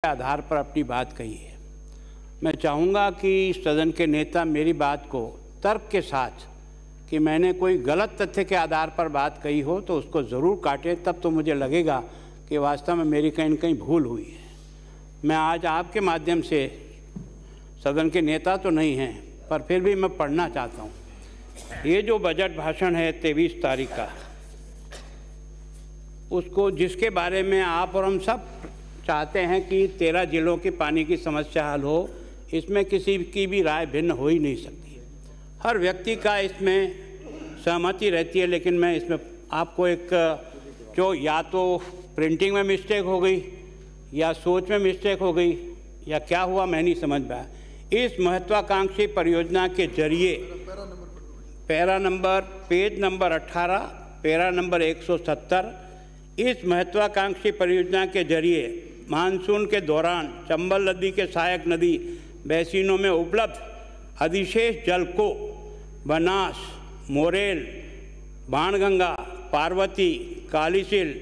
आधार पर अपनी बात कही है। मैं चाहूँगा कि सदन के नेता मेरी बात को तर्क के साथ कि मैंने कोई गलत तथ्य के आधार पर बात कही हो तो उसको ज़रूर काटें, तब तो मुझे लगेगा कि वास्तव में मेरी कहीं न कहीं भूल हुई है। मैं आज आपके माध्यम से, सदन के नेता तो नहीं हैं पर फिर भी मैं पढ़ना चाहता हूँ। ये जो बजट भाषण है 23 तारीख का, उसको जिसके बारे में आप और हम सब चाहते हैं कि 13 जिलों की पानी की समस्या हल हो, इसमें किसी की भी राय भिन्न हो ही नहीं सकती। हर व्यक्ति का इसमें सहमति रहती है, लेकिन मैं इसमें आपको एक जो या तो प्रिंटिंग में मिस्टेक हो गई या सोच में मिस्टेक हो गई या क्या हुआ मैं नहीं समझ पाया। इस महत्वाकांक्षी परियोजना के जरिए पेज नंबर 18, पैरा नंबर 170, इस महत्वाकांक्षी परियोजना के जरिए मानसून के दौरान चंबल नदी के सहायक नदी बेसिनों में उपलब्ध अधिशेष जल को बनास, मोरेल, बाणगंगा, पार्वती, कालीसिल,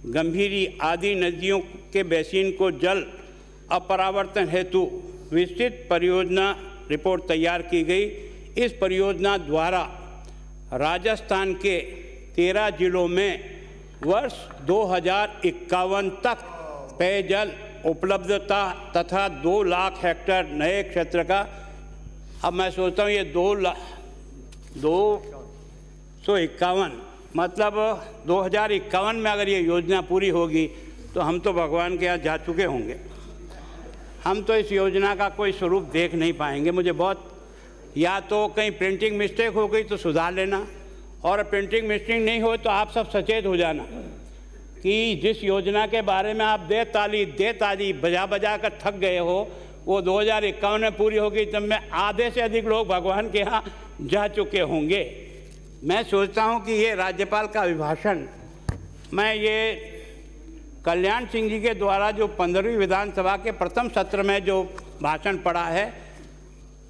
गंभीरी आदि नदियों के बेसिन को जल अपरावर्तन हेतु विस्तृत परियोजना रिपोर्ट तैयार की गई। इस परियोजना द्वारा राजस्थान के 13 जिलों में वर्ष 2051 तक पेयजल उपलब्धता तथा 2 लाख हेक्टेयर नए क्षेत्र का, अब मैं सोचता हूँ ये 251 मतलब 2051 में अगर ये योजना पूरी होगी तो हम तो भगवान के यहाँ जा चुके होंगे। हम तो इस योजना का कोई स्वरूप देख नहीं पाएंगे। मुझे बहुत, या तो कहीं प्रिंटिंग मिस्टेक हो गई तो सुधार लेना, और प्रिंटिंग मिस्टेक नहीं हो तो आप सब सचेत हो जाना कि जिस योजना के बारे में आप दे ताली बजा कर थक गए हो वो 2051 में पूरी होगी, तब में आधे से अधिक लोग भगवान के यहाँ जा चुके होंगे। मैं सोचता हूँ कि ये राज्यपाल का अभिभाषण, मैं ये कल्याण सिंह जी के द्वारा जो 15वीं विधानसभा के प्रथम सत्र में जो भाषण पढ़ा है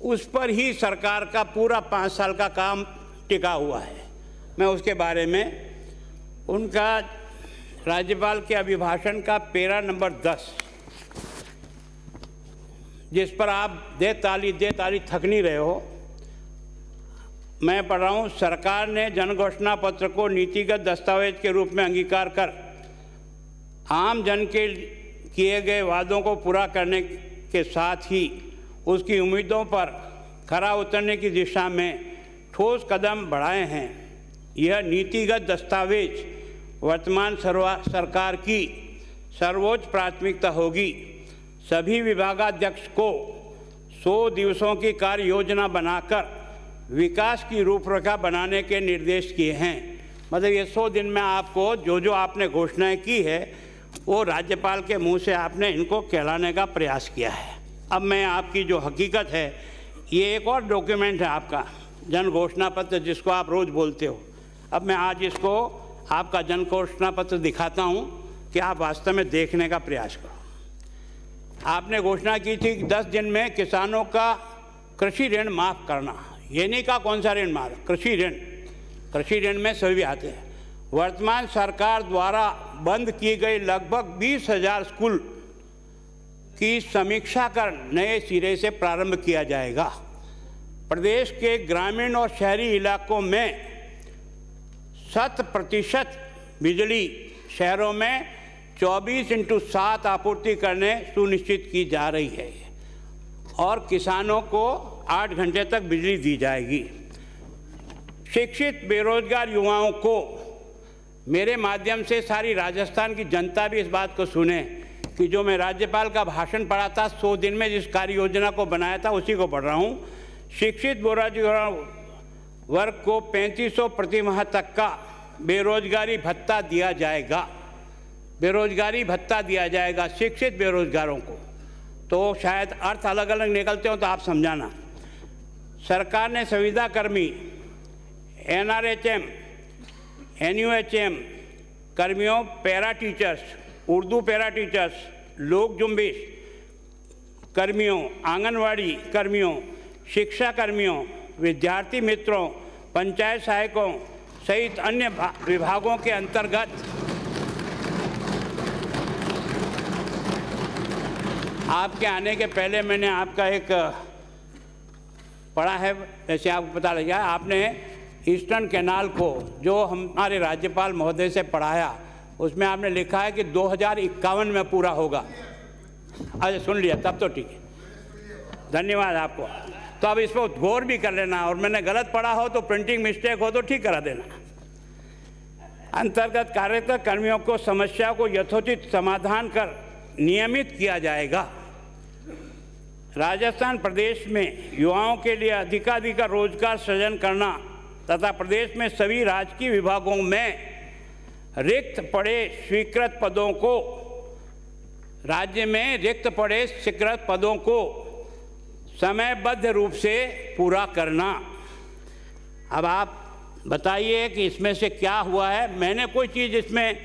उस पर ही सरकार का पूरा 5 साल का काम टिका हुआ है। मैं उसके बारे में उनका राज्यपाल के अभिभाषण का पैरा नंबर 10, जिस पर आप दे ताली थक नहीं रहे हो, मैं पढ़ रहा हूँ। सरकार ने जन घोषणा पत्र को नीतिगत दस्तावेज के रूप में अंगीकार कर आम जन के किए गए वादों को पूरा करने के साथ ही उसकी उम्मीदों पर खरा उतरने की दिशा में ठोस कदम बढ़ाए हैं। यह नीतिगत दस्तावेज वर्तमान सरकार की सर्वोच्च प्राथमिकता होगी। सभी विभागाध्यक्ष को 100 दिवसों की कार्य योजना बनाकर विकास की रूपरेखा बनाने के निर्देश किए हैं। मतलब ये 100 दिन में आपको जो आपने घोषणाएं की है वो राज्यपाल के मुंह से आपने इनको कहलाने का प्रयास किया है। अब मैं आपकी जो हकीकत है, ये एक और डॉक्यूमेंट है आपका जन घोषणा पत्र जिसको आप रोज़ बोलते हो। अब मैं आज इसको आपका जन घोषणा पत्र दिखाता हूँ कि आप वास्तव में देखने का प्रयास करो। आपने घोषणा की थी कि 10 दिन में किसानों का कृषि ऋण माफ़ करना। ये नहीं कहा कौन सा ऋण माफ़, कृषि ऋण में सभी आते हैं। वर्तमान सरकार द्वारा बंद की गई लगभग 20,000 स्कूल की समीक्षा कर नए सिरे से प्रारंभ किया जाएगा। प्रदेश के ग्रामीण और शहरी इलाकों में 100% बिजली शहरों में 24/7 आपूर्ति करने सुनिश्चित की जा रही है और किसानों को 8 घंटे तक बिजली दी जाएगी। शिक्षित बेरोजगार युवाओं को, मेरे माध्यम से सारी राजस्थान की जनता भी इस बात को सुने कि जो मैं राज्यपाल का भाषण पढ़ा था 100 दिन में जिस कार्य योजना को बनाया था उसी को पढ़ रहा हूँ। शिक्षित बेरोजगार वर्ग को 3500 प्रति माह तक का बेरोजगारी भत्ता दिया जाएगा शिक्षित बेरोजगारों को। तो शायद अर्थ अलग अलग निकलते हो तो आप समझाना। सरकार ने संविदा कर्मी, NRHM, NUHM कर्मियों, para teachers, Urdu para teachers, लोक जुम्बिश कर्मियों, आंगनवाड़ी कर्मियों, शिक्षा कर्मियों, विद्यार्थी मित्रों, पंचायत सहायकों सहित अन्य विभागों के अंतर्गत आपके आने के पहले मैंने आपका एक पढ़ा है, जैसे आपको पता लगा, आपने ईस्टर्न कैनाल को जो हमारे राज्यपाल महोदय से पढ़ाया, उसमें आपने लिखा है कि 2051 में पूरा होगा। अच्छा, सुन लिया, तब तो ठीक है, धन्यवाद आपको। तो अब इस पर गौर भी कर लेना, और मैंने गलत पढ़ा हो तो प्रिंटिंग मिस्टेक हो तो ठीक करा देना। अंतर्गत कार्यरत कर्मियों को समस्या को यथोचित समाधान कर नियमित किया जाएगा। राजस्थान प्रदेश में युवाओं के लिए अधिकाधिक रोजगार सृजन करना तथा प्रदेश में सभी राजकीय विभागों में रिक्त पड़े स्वीकृत पदों को स्वीकृत पदों को समयबद्ध रूप से पूरा करना। अब आप बताइए कि इसमें से क्या हुआ है। मैंने कोई चीज़ इसमें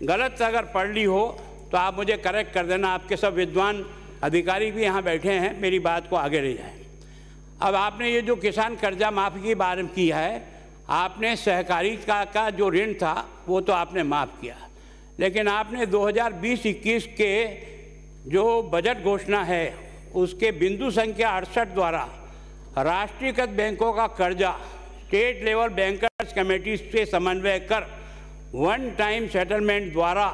गलत अगर पढ़ ली हो तो आप मुझे करेक्ट कर देना। आपके सब विद्वान अधिकारी भी यहाँ बैठे हैं, मेरी बात को आगे ले जाएं। अब आपने ये जो किसान कर्जा माफ़ी की बात की है, आपने सहकारिता का जो ऋण था वो तो आपने माफ़ किया, लेकिन आपने 2020-21 के जो बजट घोषणा है उसके बिंदु संख्या 68 द्वारा राष्ट्रीयकृत बैंकों का कर्जा स्टेट लेवल बैंकर्स कमेटी से समन्वय कर वन टाइम सेटलमेंट द्वारा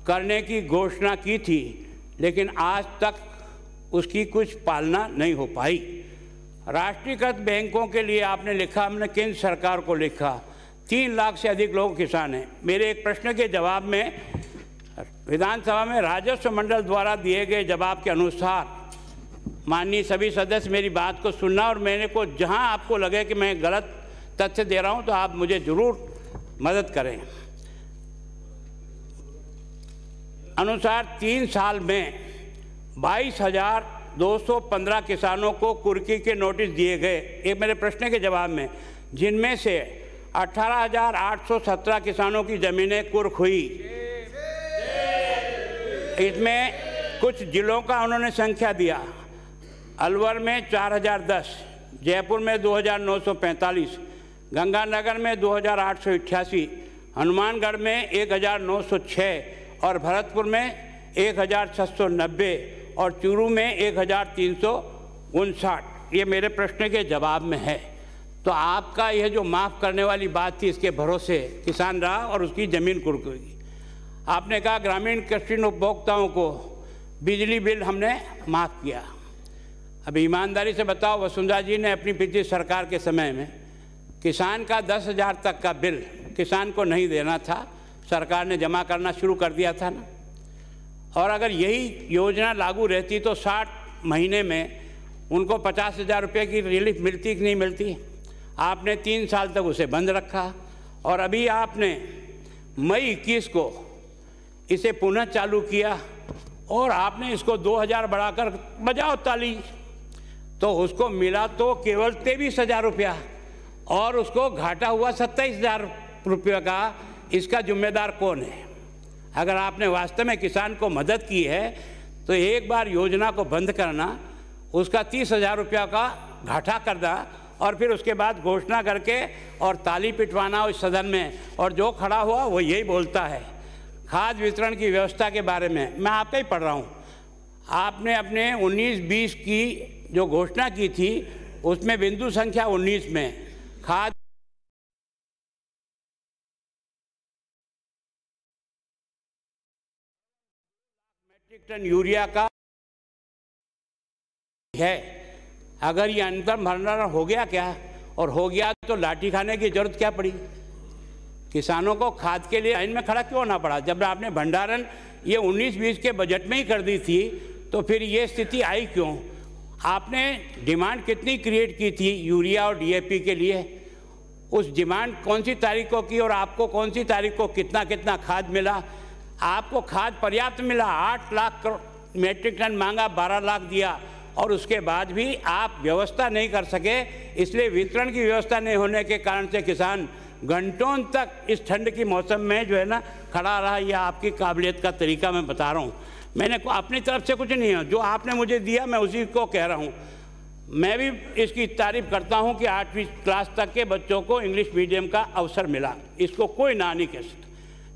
करने की घोषणा की थी, लेकिन आज तक उसकी कुछ पालना नहीं हो पाई। राष्ट्रीयकृत बैंकों के लिए आपने लिखा, हमने केंद्र सरकार को लिखा, 3 लाख से अधिक लोग किसान हैं। मेरे एक प्रश्न के जवाब में विधानसभा में राजस्व मंडल द्वारा दिए गए जवाब के अनुसार माननीय सभी सदस्य मेरी बात को सुनना, और मैंने को जहां आपको लगे कि मैं गलत तथ्य दे रहा हूं तो आप मुझे जरूर मदद करें। अनुसार 3 साल में 22,215 किसानों को कुर्की के नोटिस दिए गए, एक मेरे प्रश्न के जवाब में, जिनमें से 18,817 किसानों की ज़मीनें कुर्क हुई। इसमें कुछ जिलों का उन्होंने संख्या दिया, अलवर में 4,010, जयपुर में 2,945, गंगानगर में 2,888, हनुमानगढ़ में 1,906 और भरतपुर में 1,690 और चूरू में 1,359। ये मेरे प्रश्न के जवाब में है। तो आपका यह जो माफ़ करने वाली बात थी, इसके भरोसे किसान रहा और उसकी ज़मीन कुर्क हुई। आपने कहा ग्रामीण कृषि उपभोक्ताओं को बिजली बिल हमने माफ़ किया। अब ईमानदारी से बताओ, वसुंधरा जी ने अपनी पिछली सरकार के समय में किसान का 10,000 तक का बिल किसान को नहीं देना था, सरकार ने जमा करना शुरू कर दिया था ना। और अगर यही योजना लागू रहती तो 60 महीने में उनको 50,000 रुपये की रिलीफ मिलती कि नहीं मिलती। आपने 3 साल तक उसे बंद रखा, और अभी आपने मई 21 को इसे पुनः चालू किया, और आपने इसको 2,000 बढ़ाकर बजाओ ताली, तो उसको मिला तो केवल 23,000 रुपया, और उसको घाटा हुआ 27,000 रुपये का। इसका जिम्मेदार कौन है? अगर आपने वास्तव में किसान को मदद की है तो एक बार योजना को बंद करना, उसका 30,000 रुपया का घाटा करना, और फिर उसके बाद घोषणा करके और ताली पिटवाना उस सदन में, और जो खड़ा हुआ वो यही बोलता है। खाद वितरण की व्यवस्था के बारे में मैं आपका ही पढ़ रहा हूँ। आपने अपने 19-20 की जो घोषणा की थी उसमें बिंदु संख्या 19 में खाद मेट्रिक टन यूरिया का है। अगर ये अंतर भंडारण हो गया क्या, और हो गया तो लाठी खाने की जरूरत क्या पड़ी? किसानों को खाद के लिए लाइन में खड़ा क्यों ना पड़ा? जब आपने भंडारण ये 19-20 के बजट में ही कर दी थी तो फिर ये स्थिति आई क्यों? आपने डिमांड कितनी क्रिएट की थी यूरिया और डीएपी के लिए? उस डिमांड कौन सी तारीख को की और आपको कौन सी तारीख को कितना कितना खाद मिला? आपको खाद पर्याप्त मिला। 8 लाख मेट्रिक टन मांगा, 12 लाख दिया, और उसके बाद भी आप व्यवस्था नहीं कर सके। इसलिए वितरण की व्यवस्था नहीं होने के कारण से किसान घंटों तक इस ठंड की मौसम में जो है ना खड़ा रहा। यह आपकी काबिलियत का तरीका मैं बता रहा हूँ। मैंने अपनी तरफ से कुछ नहीं है, जो आपने मुझे दिया मैं उसी को कह रहा हूँ। मैं भी इसकी तारीफ करता हूँ कि 8वीं क्लास तक के बच्चों को इंग्लिश मीडियम का अवसर मिला, इसको कोई ना नहीं कह सकता।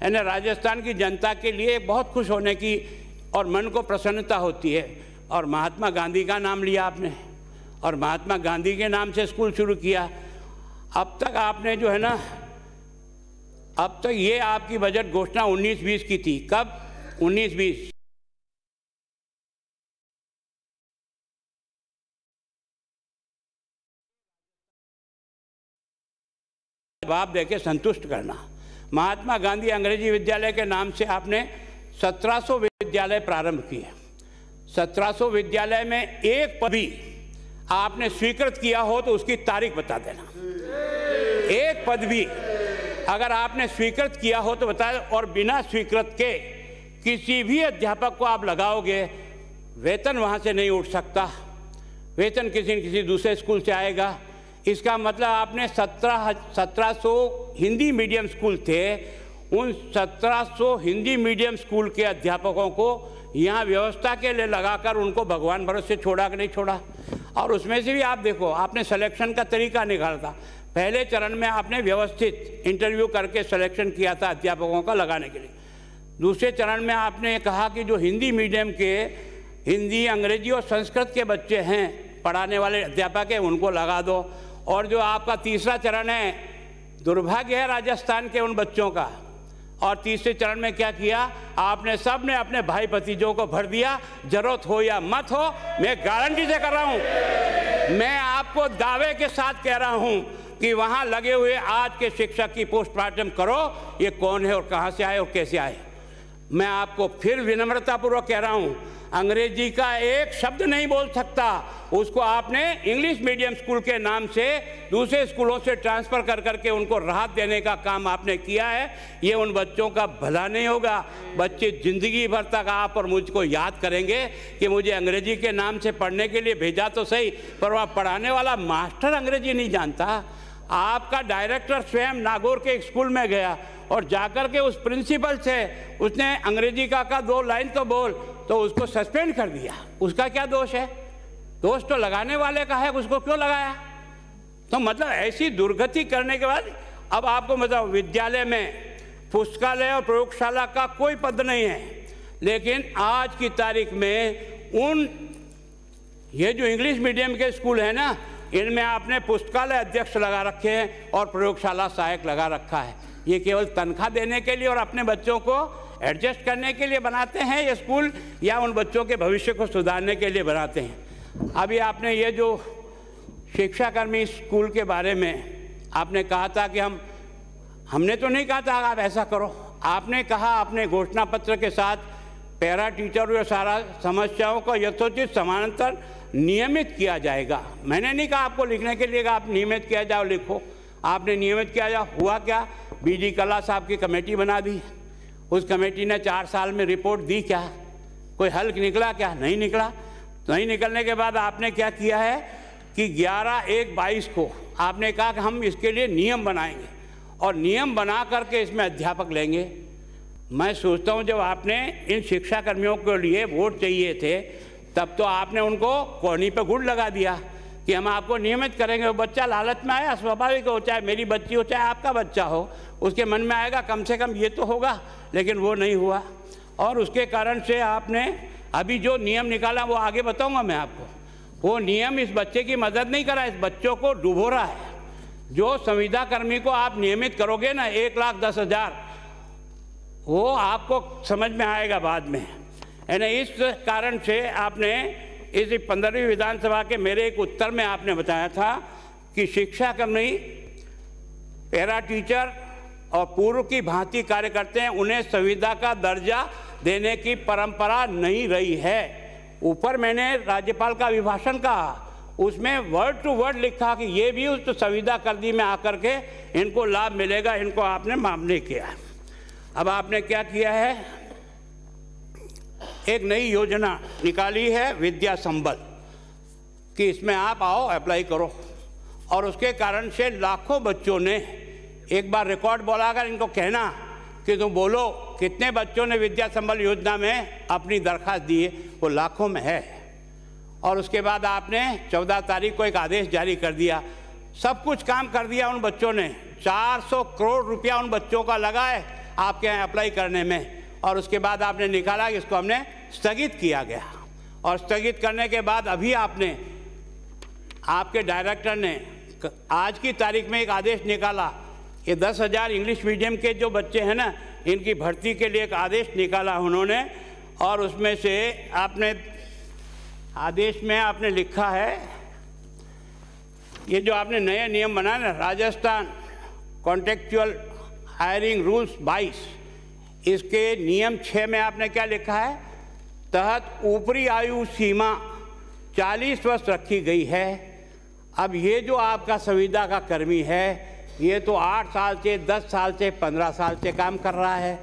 यानी राजस्थान की जनता के लिए बहुत खुश होने की और मन को प्रसन्नता होती है। और महात्मा गांधी का नाम लिया आपने और महात्मा गांधी के नाम से स्कूल शुरू किया। अब तक आपने जो है ना, अब तक ये आपकी बजट घोषणा 19-20 की थी। कब? 19-20। जवाब देके संतुष्ट करना। महात्मा गांधी अंग्रेजी विद्यालय के नाम से आपने 1700 विद्यालय प्रारंभ किए। 1700 विद्यालय में एक पद भी आपने स्वीकृत किया हो तो उसकी तारीख बता देना। एक पद भी अगर आपने स्वीकृत किया हो तो बता दें। और बिना स्वीकृत के किसी भी अध्यापक को आप लगाओगे, वेतन वहाँ से नहीं उठ सकता, वेतन किसी न किसी दूसरे स्कूल से आएगा। इसका मतलब आपने 1700 हिंदी मीडियम स्कूल थे, उन 1700 हिंदी मीडियम स्कूल के अध्यापकों को यहाँ व्यवस्था के लिए लगाकर उनको भगवान भरोसे छोड़ा कि नहीं छोड़ा। और उसमें से भी आप देखो, आपने सिलेक्शन का तरीका निकाला था। पहले चरण में आपने व्यवस्थित इंटरव्यू करके सिलेक्शन किया था अध्यापकों का लगाने के लिए। दूसरे चरण में आपने कहा कि जो हिंदी मीडियम के हिंदी, अंग्रेजी और संस्कृत के बच्चे हैं, पढ़ाने वाले अध्यापक हैं, उनको लगा दो। और जो आपका तीसरा चरण है, दुर्भाग्य है राजस्थान के उन बच्चों का। और तीसरे चरण में क्या किया आपने? सब ने अपने भाई भतीजों को भर दिया। जरूरत हो या मत हो, मैं गारंटी से कर रहा हूं, मैं आपको दावे के साथ कह रहा हूं कि वहां लगे हुए आज के शिक्षक की पोस्टमार्टम करो, ये कौन है और कहां से आए और कैसे आए। मैं आपको फिर विनम्रतापूर्वक कह रहा हूं, अंग्रेजी का एक शब्द नहीं बोल सकता, उसको आपने इंग्लिश मीडियम स्कूल के नाम से दूसरे स्कूलों से ट्रांसफ़र कर करके उनको राहत देने का काम आपने किया है। ये उन बच्चों का भला नहीं होगा। बच्चे ज़िंदगी भर तक आप और मुझको याद करेंगे कि मुझे अंग्रेजी के नाम से पढ़ने के लिए भेजा तो सही, पर वह पढ़ाने वाला मास्टर अंग्रेजी नहीं जानता। आपका डायरेक्टर स्वयं नागौर के एक स्कूल में गया और जाकर के उस प्रिंसिपल से उसने अंग्रेजी का 2 लाइन तो बोल, तो उसको सस्पेंड कर दिया। उसका क्या दोष है? दोष तो लगाने वाले का है, उसको क्यों लगाया? तो मतलब ऐसी दुर्गति करने के बाद अब आपको मतलब विद्यालय में पुस्तकालय और प्रयोगशाला का कोई पद नहीं है, लेकिन आज की तारीख में उन ये जो इंग्लिश मीडियम के स्कूल है ना, इनमें आपने पुस्तकालय अध्यक्ष लगा रखे हैं और प्रयोगशाला सहायक लगा रखा है। ये केवल तनख्वाह देने के लिए और अपने बच्चों को एडजस्ट करने के लिए बनाते हैं ये स्कूल, या उन बच्चों के भविष्य को सुधारने के लिए बनाते हैं? अभी आपने ये जो शिक्षाकर्मी स्कूल के बारे में आपने कहा था कि हमने तो नहीं कहा था आप ऐसा करो। आपने कहा अपने घोषणा पत्र के साथ पैरा टीचर और सारा समस्याओं को यथोचित समानांतर नियमित किया जाएगा। मैंने नहीं कहा आपको लिखने के लिए, आप नियमित किया जाओ, लिखो। आपने नियमित किया जाओ। हुआ क्या? बीडी कला साहब की कमेटी बना दी, उस कमेटी ने 4 साल में रिपोर्ट दी, क्या कोई हल निकला? क्या नहीं निकला। नहीं निकलने के बाद आपने क्या किया है कि 11/1/22 को आपने कहा कि हम इसके लिए नियम बनाएंगे और नियम बना करके इसमें अध्यापक लेंगे। मैं सोचता हूँ जब आपने इन शिक्षाकर्मियों के लिए वोट चाहिए थे, तब तो आपने उनको कोहनी पे गुड़ लगा दिया कि हम आपको नियमित करेंगे। वो बच्चा लालच में आया, स्वाभाविक हो, चाहे मेरी बच्ची हो चाहे आपका बच्चा हो, उसके मन में आएगा कम से कम ये तो होगा, लेकिन वो नहीं हुआ। और उसके कारण से आपने अभी जो नियम निकाला वो आगे बताऊंगा मैं आपको। वो नियम इस बच्चे की मदद नहीं करा, इस बच्चों को डुबो रहा है। जो संविदा कर्मी को आप नियमित करोगे ना 1,10,000, वो आपको समझ में आएगा बाद में। यानी इस कारण से आपने इस 15वीं विधानसभा के मेरे एक उत्तर में आपने बताया था कि शिक्षाकर्मी, पैरा टीचर और पूर्व की भांति कार्य करते हैं, उन्हें संविदा का दर्जा देने की परंपरा नहीं रही है। ऊपर मैंने राज्यपाल का अभिभाषण कहा, उसमें वर्ड टू वर्ड लिखा कि ये भी उस संविदा कर्दी में आकर के इनको लाभ मिलेगा, इनको आपने माफ नहीं किया। अब आपने क्या किया है, एक नई योजना निकाली है विद्या संबल कि इसमें आप आओ अप्लाई करो, और उसके कारण से लाखों बच्चों ने एक बार रिकॉर्ड बोलाकर इनको कहना कि तुम बोलो कितने बच्चों ने विद्या संबल योजना में अपनी दरख्वास्त दी है, वो लाखों में है। और उसके बाद आपने 14 तारीख को एक आदेश जारी कर दिया, सब कुछ काम कर दिया उन बच्चों ने। 400 करोड़ रुपया उन बच्चों का लगा है आपके यहाँ अप्लाई करने में, और उसके बाद आपने निकाला कि इसको हमने स्थगित किया गया। और स्थगित करने के बाद अभी आपने, आपके डायरेक्टर ने आज की तारीख में एक आदेश निकाला कि 10,000 इंग्लिश मीडियम के जो बच्चे हैं ना, इनकी भर्ती के लिए एक आदेश निकाला उन्होंने। और उसमें से आपने आदेश में आपने लिखा है, ये जो आपने नए नियम बनाए ना, राजस्थान कॉन्ट्रेक्चुअल हायरिंग रूल्स 22, इसके नियम 6 में आपने क्या लिखा है, तहत ऊपरी आयु सीमा 40 वर्ष रखी गई है। अब ये जो आपका संविदा का कर्मी है, ये तो 8 साल से, 10 साल से, 15 साल से काम कर रहा है,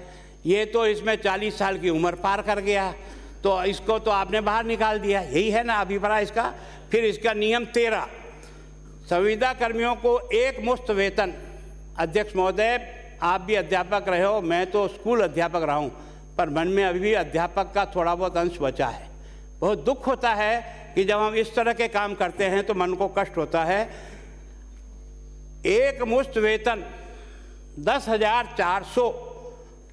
ये तो इसमें 40 साल की उम्र पार कर गया, तो इसको तो आपने बाहर निकाल दिया। यही है ना अभिप्राय इसका। फिर इसका नियम 13, संविदा कर्मियों को एक मुश्त वेतन। अध्यक्ष महोदय, आप भी अध्यापक रहे हो, मैं तो स्कूल अध्यापक रहा हूँ, पर मन में अभी भी अध्यापक का थोड़ा बहुत अंश बचा है। बहुत दुख होता है कि जब हम इस तरह के काम करते हैं तो मन को कष्ट होता है। एक मुश्त वेतन 10,400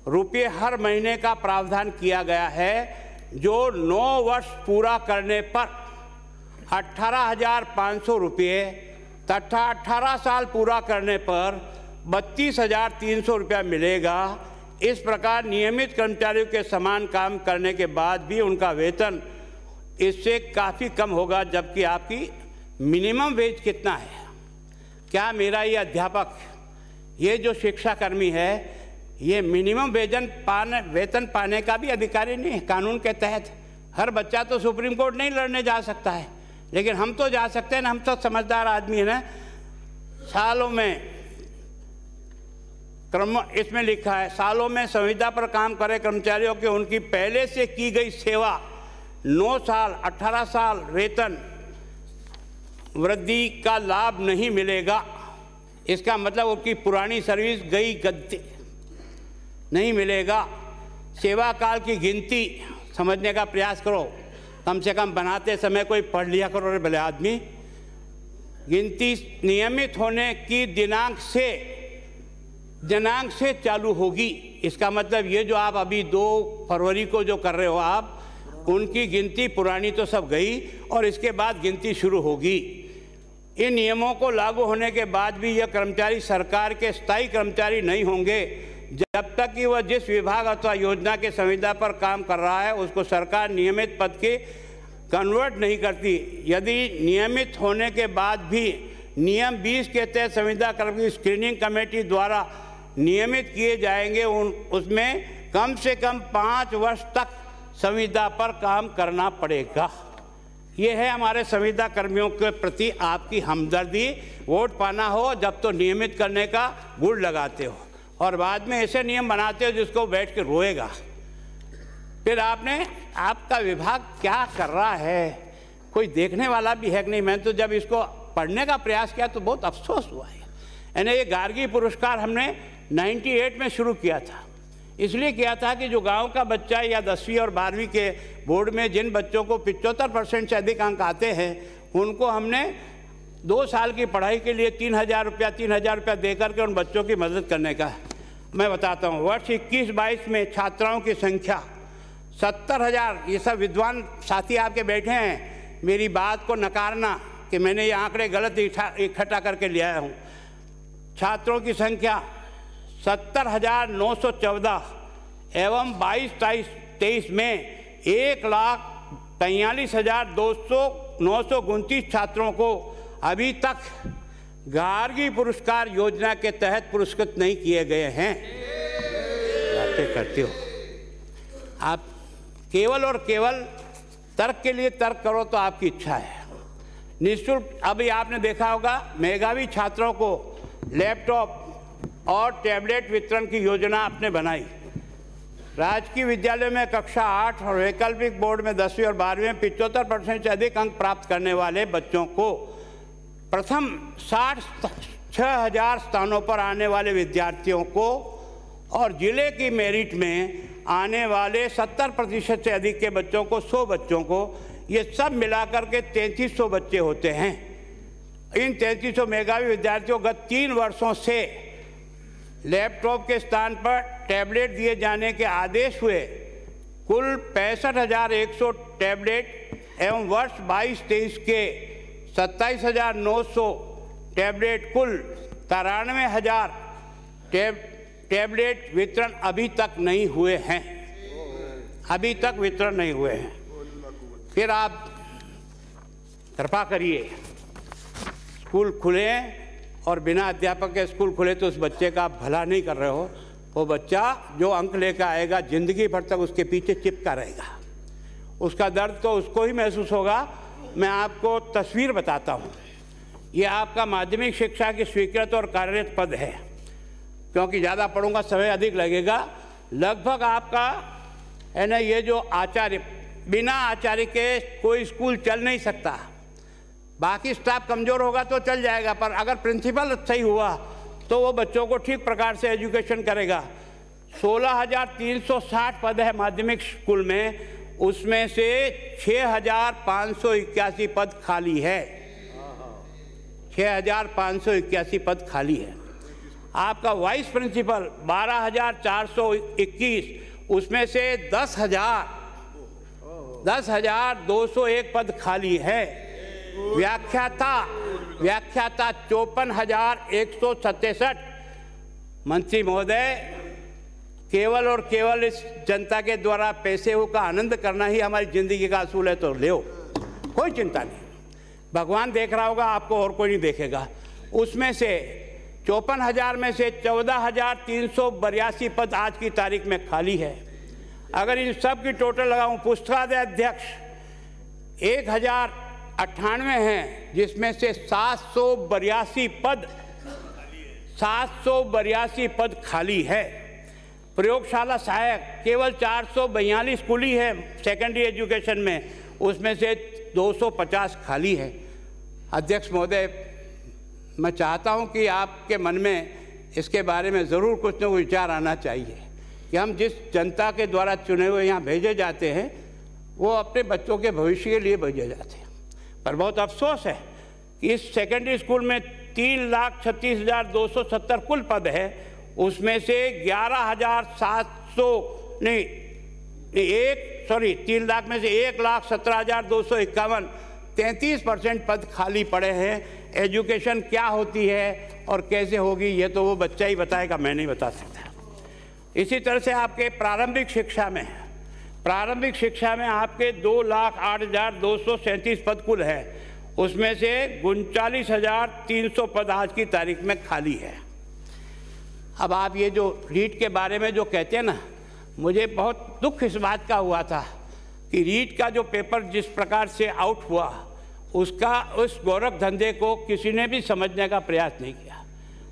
रुपये हर महीने का प्रावधान किया गया है, जो 9 वर्ष पूरा करने पर 18,500 रुपये तथा 18 साल पूरा करने पर 32,300 रुपया मिलेगा। इस प्रकार नियमित कर्मचारियों के समान काम करने के बाद भी उनका वेतन इससे काफ़ी कम होगा, जबकि आपकी मिनिमम वेज कितना है? क्या मेरा ये अध्यापक, ये जो शिक्षाकर्मी है, ये मिनिमम वेतन पाने का भी अधिकारी नहीं है कानून के तहत? हर बच्चा तो सुप्रीम कोर्ट नहीं लड़ने जा सकता है, लेकिन हम तो जा सकते हैं ना, हम तो समझदार आदमी हैं ना। सालों में इसमें लिखा है, सालों में संविदा पर काम करे कर्मचारियों के उनकी पहले से की गई सेवा 9 साल 18 साल वेतन वृद्धि का लाभ नहीं मिलेगा। इसका मतलब उनकी पुरानी सर्विस गई गद्दी नहीं मिलेगा। सेवा काल की गिनती समझने का प्रयास करो, कम से कम बनाते समय कोई पढ़ लिया करो रे भले आदमी। गिनती नियमित होने की दिनांक से चालू होगी। इसका मतलब ये जो आप अभी 2 फरवरी को जो कर रहे हो आप, उनकी गिनती पुरानी तो सब गई और इसके बाद गिनती शुरू होगी। इन नियमों को लागू होने के बाद भी यह कर्मचारी सरकार के स्थायी कर्मचारी नहीं होंगे जब तक कि वह जिस विभाग अथवा योजना के संविदा पर काम कर रहा है उसको सरकार नियमित पद के कन्वर्ट नहीं करती। यदि नियमित होने के बाद भी नियम 20 के तहत संविदा कर्मी स्क्रीनिंग कमेटी द्वारा नियमित किए जाएंगे, उसमें कम से कम 5 वर्ष तक संविदा पर काम करना पड़ेगा। ये है हमारे संविदा कर्मियों के प्रति आपकी हमदर्दी। वोट पाना हो जब तो नियमित करने का गुड़ लगाते हो और बाद में ऐसे नियम बनाते हो जिसको बैठ के रोएगा। फिर आपका विभाग क्या कर रहा है, कोई देखने वाला भी है कि नहीं? मैं तो जब इसको पढ़ने का प्रयास किया तो बहुत अफसोस हुआ है। यानी ये गार्गी पुरस्कार हमने 98 में शुरू किया था। इसलिए किया था कि जो गांव का बच्चा या 10वीं और 12वीं के बोर्ड में जिन बच्चों को 75% से अधिक अंक आते हैं, उनको हमने 2 साल की पढ़ाई के लिए 3,000 रुपया दे करके उन बच्चों की मदद करने का मैं बताता हूँ। वर्ष 21-22 में छात्राओं की संख्या 70,000। ये सब विद्वान साथी आपके बैठे हैं, मेरी बात को नकारना कि मैंने ये आंकड़े गलत इकट्ठा करके ले आया हूँ। छात्रों की संख्या 70,914 एवं 22-23 में 1,43,929 छात्रों को अभी तक गार्गी पुरस्कार योजना के तहत पुरस्कृत नहीं किए गए हैं। बातें करते हो आप, केवल और केवल तर्क के लिए तर्क करो तो आपकी इच्छा है। निःशुल्क, अभी आपने देखा होगा मेधावी छात्रों को लैपटॉप और टैबलेट वितरण की योजना आपने बनाई। राजकीय विद्यालय में कक्षा 8 और वैकल्पिक बोर्ड में 10वीं और 12वीं में 75% से अधिक अंक प्राप्त करने वाले बच्चों को प्रथम 6,000 स्थानों पर आने वाले विद्यार्थियों को और जिले की मेरिट में आने वाले 70% से अधिक के बच्चों को 100 बच्चों को, ये सब मिलाकर के 3300 बच्चे होते हैं। इन 3300 मेधावी विद्यार्थियों को गत 3 वर्षों से लैपटॉप के स्थान पर टैबलेट दिए जाने के आदेश हुए। कुल 65,100 टैबलेट एवं वर्ष 22-23 के 27,900 टैबलेट कुल 93,000 टैबलेट वितरण अभी तक नहीं हुए हैं, अभी तक वितरण नहीं हुए हैं। फिर आप कृपा करिए, स्कूल खुले और बिना अध्यापक के स्कूल खुले तो उस बच्चे का आप भला नहीं कर रहे हो। वो बच्चा जो अंक लेकर आएगा जिंदगी भर तक उसके पीछे चिपका रहेगा, उसका दर्द तो उसको ही महसूस होगा। मैं आपको तस्वीर बताता हूँ। ये आपका माध्यमिक शिक्षा की स्वीकृत और कार्यरत पद है। क्योंकि ज़्यादा पढ़ूंगा समय अधिक लगेगा। लगभग आपका है ना, ये जो आचार्य, बिना आचार्य के कोई स्कूल चल नहीं सकता। बाकी स्टाफ कमज़ोर होगा तो चल जाएगा, पर अगर प्रिंसिपल सही हुआ तो वो बच्चों को ठीक प्रकार से एजुकेशन करेगा। 16,360 पद है माध्यमिक स्कूल में, उसमें से 6,581 पद खाली है। 6,581 पद खाली है। आपका वाइस प्रिंसिपल 12,421, उसमें से 10,201 पद खाली है। व्याख्याता 54,167। मंत्री महोदय, केवल और केवल इस जनता के द्वारा पैसे का आनंद करना ही हमारी जिंदगी का असूल है तो ले, कोई चिंता नहीं। भगवान देख रहा होगा आपको और कोई नहीं देखेगा। उसमें से 54,000 में से 14,382 पद आज की तारीख में खाली है। अगर इन सब की टोटल लगाऊं, पुस्तकालय अध्यक्ष 1,098 हैं, जिसमें से 782 पद खाली है। प्रयोगशाला सहायक केवल 442 कुली है सेकेंडरी एजुकेशन में, उसमें से 250 खाली है। अध्यक्ष महोदय, मैं चाहता हूं कि आपके मन में इसके बारे में ज़रूर कुछ न कुछ विचार आना चाहिए कि हम जिस जनता के द्वारा चुने हुए यहाँ भेजे जाते हैं वो अपने बच्चों के भविष्य के लिए भेजे जाते हैं। पर बहुत अफसोस है कि इस सेकेंडरी स्कूल में 3,36,270 कुल पद है, उसमें से 3 लाख में से 1,17,251, 33% पद खाली पड़े हैं। एजुकेशन क्या होती है और कैसे होगी ये तो वो बच्चा ही बताएगा, मैं नहीं बता सकता। इसी तरह से आपके प्रारंभिक शिक्षा में आपके 2,08,237 पद कुल है, उसमें से 39,300 पद आज की तारीख में खाली है। अब आप ये जो रीट के बारे में जो कहते हैं ना, मुझे बहुत दुख इस बात का हुआ था कि रीट का जो पेपर जिस प्रकार से आउट हुआ, उसका उस गोरख धंधे को किसी ने भी समझने का प्रयास नहीं किया।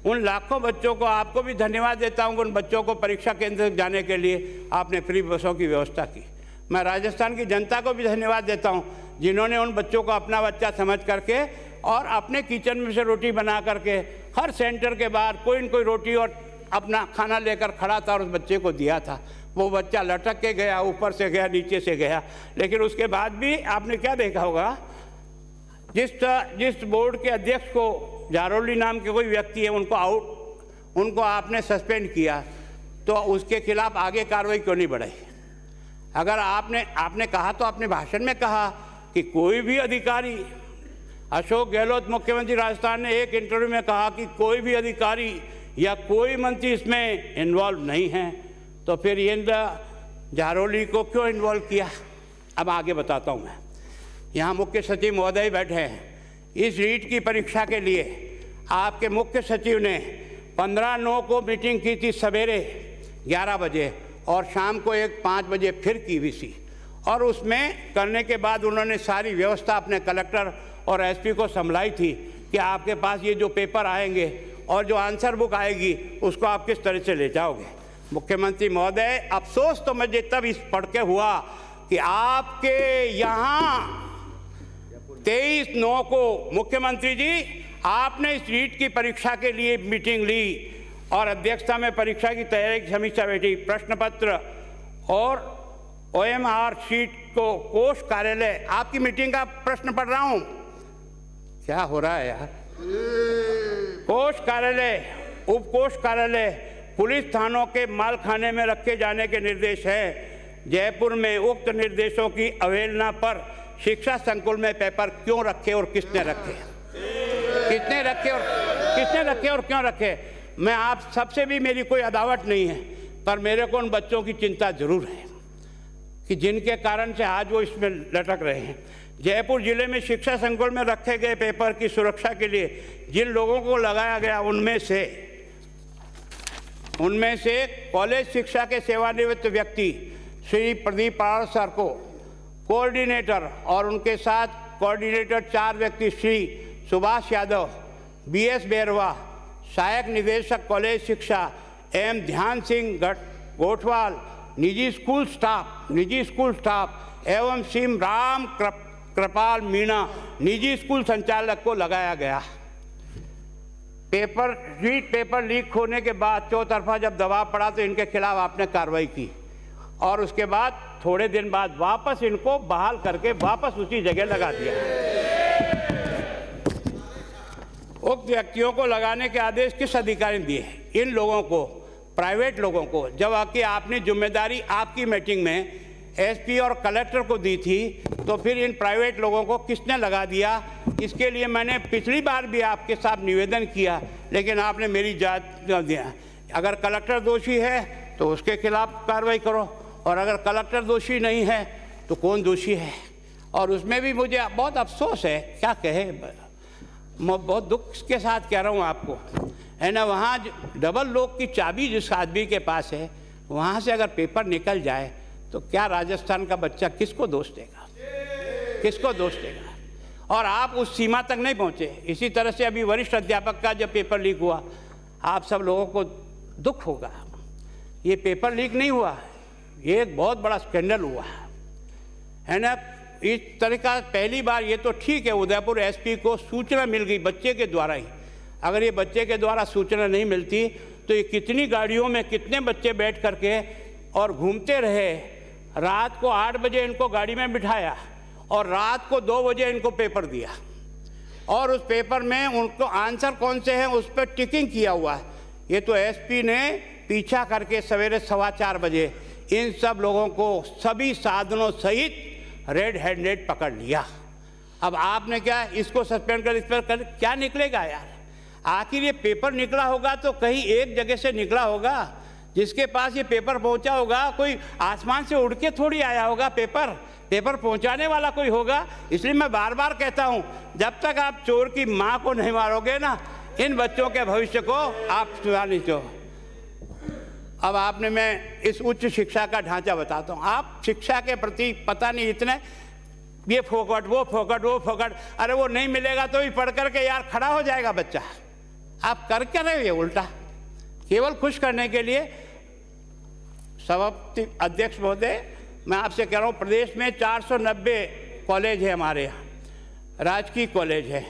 उन लाखों बच्चों को आपको भी धन्यवाद देता हूँ, उन बच्चों को परीक्षा केंद्र तक जाने के लिए आपने फ्री बसों की व्यवस्था की। मैं राजस्थान की जनता को भी धन्यवाद देता हूँ जिन्होंने उन बच्चों को अपना बच्चा समझ करके और अपने किचन में से रोटी बना करके हर सेंटर के बाहर कोई न कोई रोटी और अपना खाना लेकर खड़ा था और उस बच्चे को दिया था। वो बच्चा लटक के गया, ऊपर से गया, नीचे से गया, लेकिन उसके बाद भी आपने क्या देखा होगा, जिस बोर्ड के अध्यक्ष को जारोली नाम के कोई व्यक्ति है उनको आपने सस्पेंड किया, तो उसके खिलाफ आगे कार्रवाई क्यों नहीं बढ़ाई? अगर आपने कहा तो आपने भाषण में कहा कि कोई भी अधिकारी, अशोक गहलोत मुख्यमंत्री राजस्थान ने एक इंटरव्यू में कहा कि कोई भी अधिकारी या कोई मंत्री इसमें इन्वॉल्व नहीं है, तो फिर इंद्र जारोली को क्यों इन्वॉल्व किया? अब आगे बताता हूँ मैं। यहाँ मुख्य सचिव महोदय बैठे हैं। इस रीट की परीक्षा के लिए आपके मुख्य सचिव ने 15/9 को मीटिंग की थी सवेरे 11 बजे और शाम को 5 बजे फिर की हुई थी, और उसमें करने के बाद उन्होंने सारी व्यवस्था अपने कलेक्टर और एसपी को संभलाई थी कि आपके पास ये जो पेपर आएंगे और जो आंसर बुक आएगी उसको आप किस तरह से ले जाओगे। मुख्यमंत्री महोदय, अफसोस तो मुझे तब इस पढ़ के हुआ कि आपके यहाँ 23/9 को मुख्यमंत्री जी आपने इस रीट की परीक्षा के लिए मीटिंग ली और अध्यक्षता में परीक्षा की तैयारी की समीक्षा बैठी। प्रश्न पत्र और OMR शीट को कोष कार्यालय, आपकी मीटिंग का प्रश्न पढ़ रहा हूं, क्या हो रहा है यार? कोष कार्यालय, उपकोष कार्यालय, पुलिस थानों के मालखाने में रखे जाने के निर्देश है। जयपुर में उक्त निर्देशों की अवहेलना पर शिक्षा संकुल में पेपर क्यों रखे और किसने रखे? किसने रखे और क्यों रखे? मैं आप सबसे भी मेरी कोई अदावत नहीं है, पर मेरे को उन बच्चों की चिंता जरूर है कि जिनके कारण से आज वो इसमें लटक रहे हैं। जयपुर जिले में शिक्षा संकुल में रखे गए पेपर की सुरक्षा के लिए जिन लोगों को लगाया गया, उनमें से कॉलेज शिक्षा के सेवानिवृत्त व्यक्ति श्री प्रदीप पराड़ सर को कोऑर्डिनेटर और उनके साथ कोऑर्डिनेटर 4 व्यक्ति श्री सुभाष यादव, BS बेरवा, सहायक निदेशक कॉलेज शिक्षा एम ध्यान सिंह गोठवाल, निजी स्कूल स्टाफ एवं सिम राम कृपाल मीणा, निजी स्कूल संचालक को लगाया गया। पेपर लीक होने के बाद चौतरफा जब दबाव पड़ा तो इनके खिलाफ आपने कार्रवाई की और उसके बाद थोड़े दिन बाद वापस इनको बहाल करके वापस उसी जगह लगा दिया। उक्त व्यक्तियों को लगाने के आदेश किस अधिकारी ने दिए? इन लोगों को, प्राइवेट लोगों को, जबकि आपने जिम्मेदारी आपकी मीटिंग में SP और कलेक्टर को दी थी, तो फिर इन प्राइवेट लोगों को किसने लगा दिया? इसके लिए मैंने पिछली बार भी आपके साथ निवेदन किया, लेकिन आपने मेरी जांच न दिया। अगर कलेक्टर दोषी है तो उसके खिलाफ कार्रवाई करो, और अगर कलेक्टर दोषी नहीं है तो कौन दोषी है? और उसमें भी मुझे बहुत अफसोस है, क्या कहे, मैं बहुत दुख के साथ कह रहा हूँ आपको, है ना। वहाँ डबल लॉक की चाबी जिस आदमी के पास है, वहाँ से अगर पेपर निकल जाए तो क्या राजस्थान का बच्चा किसको दोष देगा? किसको दोष देगा? और आप उस सीमा तक नहीं पहुँचे। इसी तरह से अभी वरिष्ठ अध्यापक का जब पेपर लीक हुआ, आप सब लोगों को दुख होगा। ये पेपर लीक नहीं हुआ, ये एक बहुत बड़ा स्कैंडल हुआ है ना। इस तरह का पहली बार, ये तो ठीक है उदयपुर SP को सूचना मिल गई बच्चे के द्वारा ही। अगर ये बच्चे के द्वारा सूचना नहीं मिलती तो ये कितनी गाड़ियों में कितने बच्चे बैठ करके और घूमते रहे। रात को 8 बजे इनको गाड़ी में बिठाया और रात को 2 बजे इनको पेपर दिया, और उस पेपर में उनको आंसर कौन से हैं उस पर टिकिंग किया हुआ है। ये तो SP ने पीछा करके सवेरे 4:15 बजे इन सब लोगों को सभी साधनों सहित रेड हैंडेड पकड़ लिया। अब आपने क्या इसको सस्पेंड कर, इस पर कर, क्या निकलेगा यार? आखिर ये पेपर निकला होगा तो कहीं एक जगह से निकला होगा। जिसके पास ये पेपर पहुंचा होगा, कोई आसमान से उड़ के थोड़ी आया होगा। पेपर पहुंचाने वाला कोई होगा। इसलिए मैं बार बार कहता हूं, जब तक आप चोर की मां को नहीं मारोगे ना, इन बच्चों के भविष्य को आप सुधार नहीं दो। अब आपने, मैं इस उच्च शिक्षा का ढांचा बताता हूँ। आप शिक्षा के प्रति पता नहीं इतने, ये फोकट वो फोकट, अरे वो नहीं मिलेगा तो भी पढ़ करके यार खड़ा हो जाएगा बच्चा। आप कर क्या रहे हो ये उल्टा, केवल खुश करने के लिए। सभापति अध्यक्ष महोदय, मैं आपसे कह रहा हूँ, प्रदेश में 490 कॉलेज है हमारे यहाँ, राजकीय कॉलेज है,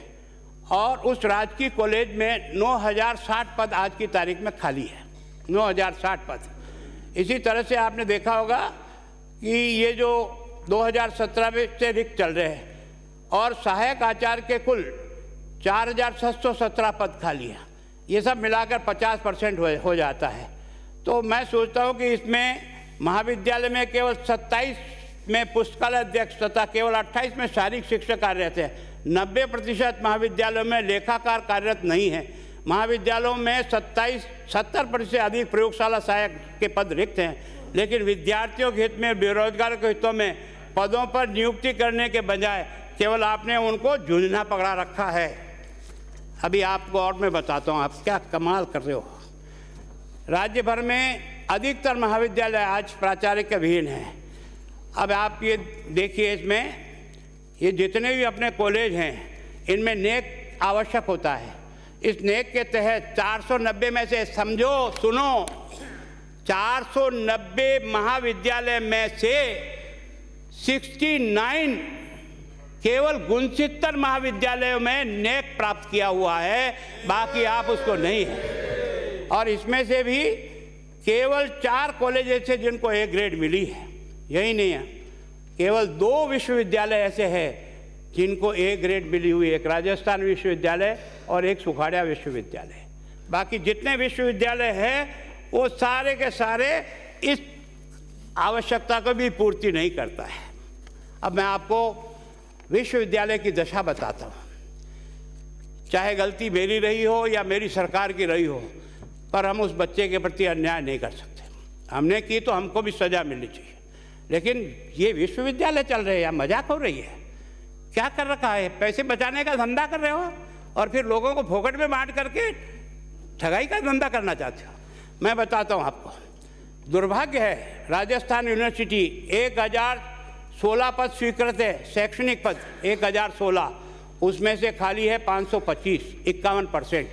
और उस राजकीय कॉलेज में 9060 पद आज की तारीख में खाली है। 9060 पद। इसी तरह से आपने देखा होगा कि ये जो 2017 में से रिक्त चल रहे हैं, और सहायक आचार्य के कुल 4717 पद खाली हैं। ये सब मिलाकर 50% हो जाता है। तो मैं सोचता हूँ कि इसमें महाविद्यालय में केवल 27 में पुस्तकालय अध्यक्ष तथा केवल 28 में शारीरिक शिक्षक कार्यरत है। 90% महाविद्यालयों में लेखाकार कार्यरत नहीं है। महाविद्यालयों में 70% से अधिक प्रयोगशाला सहायक के पद रिक्त हैं, लेकिन विद्यार्थियों के हित में, बेरोजगारों के हितों में पदों पर नियुक्ति करने के बजाय केवल आपने उनको झुंझुना पकड़ा रखा है। अभी आपको और मैं बताता हूँ, आप क्या कमाल कर रहे हो। राज्य भर में अधिकतर महाविद्यालय आज प्राचार्य के विहीन हैं। अब आप ये देखिए, इसमें ये जितने भी अपने कॉलेज हैं, इनमें नेक आवश्यक होता है। इस नेक के तहत 490 में से, समझो, सुनो, 490 महाविद्यालय में से 69 केवल 69 महाविद्यालयों में नेक प्राप्त किया हुआ है, बाकी आप उसको नहीं है। और इसमें से भी केवल 4 कॉलेज ऐसे जिनको A ग्रेड मिली है, यही नहीं है, केवल 2 विश्वविद्यालय ऐसे हैं जिनको A ग्रेड मिली हुई है, एक राजस्थान विश्वविद्यालय और एक सुखाड़िया विश्वविद्यालय। बाकी जितने विश्वविद्यालय हैं वो सारे के सारे इस आवश्यकता को भी पूर्ति नहीं करता है। अब मैं आपको विश्वविद्यालय की दशा बताता हूँ। चाहे गलती मेरी रही हो या मेरी सरकार की रही हो, पर हम उस बच्चे के प्रति अन्याय नहीं कर सकते। हमने की तो हमको भी सज़ा मिलनी चाहिए, लेकिन ये विश्वविद्यालय चल रहे हैं या मजाक हो रही है? क्या कर रखा है? पैसे बचाने का धंधा कर रहे हो और फिर लोगों को फोकट में बांट करके ठगाई का धंधा करना चाहते हो। मैं बताता हूँ आपको, दुर्भाग्य है राजस्थान यूनिवर्सिटी 1016 पद स्वीकृत है, शैक्षणिक पद 1016, उसमें से खाली है 525, 51%।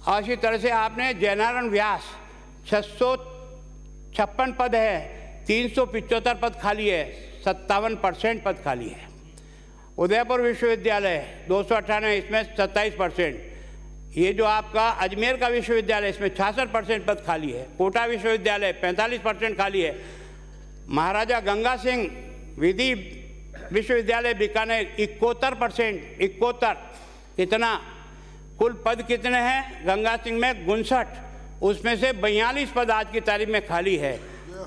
और इसी तरह से आपने जयनारायण व्यास 656 पद है, 375 पद खाली है, 57% पद खाली है। उदयपुर विश्वविद्यालय 298, इसमें 27%। ये जो आपका अजमेर का विश्वविद्यालय, इसमें 66% पद खाली है। कोटा विश्वविद्यालय 45% खाली है। महाराजा गंगा सिंह विधि विश्वविद्यालय बीकानेर 71%, 71। कितना कुल पद कितने हैं? गंगा सिंह में 59, उसमें से 42 पद आज की तारीख में खाली है।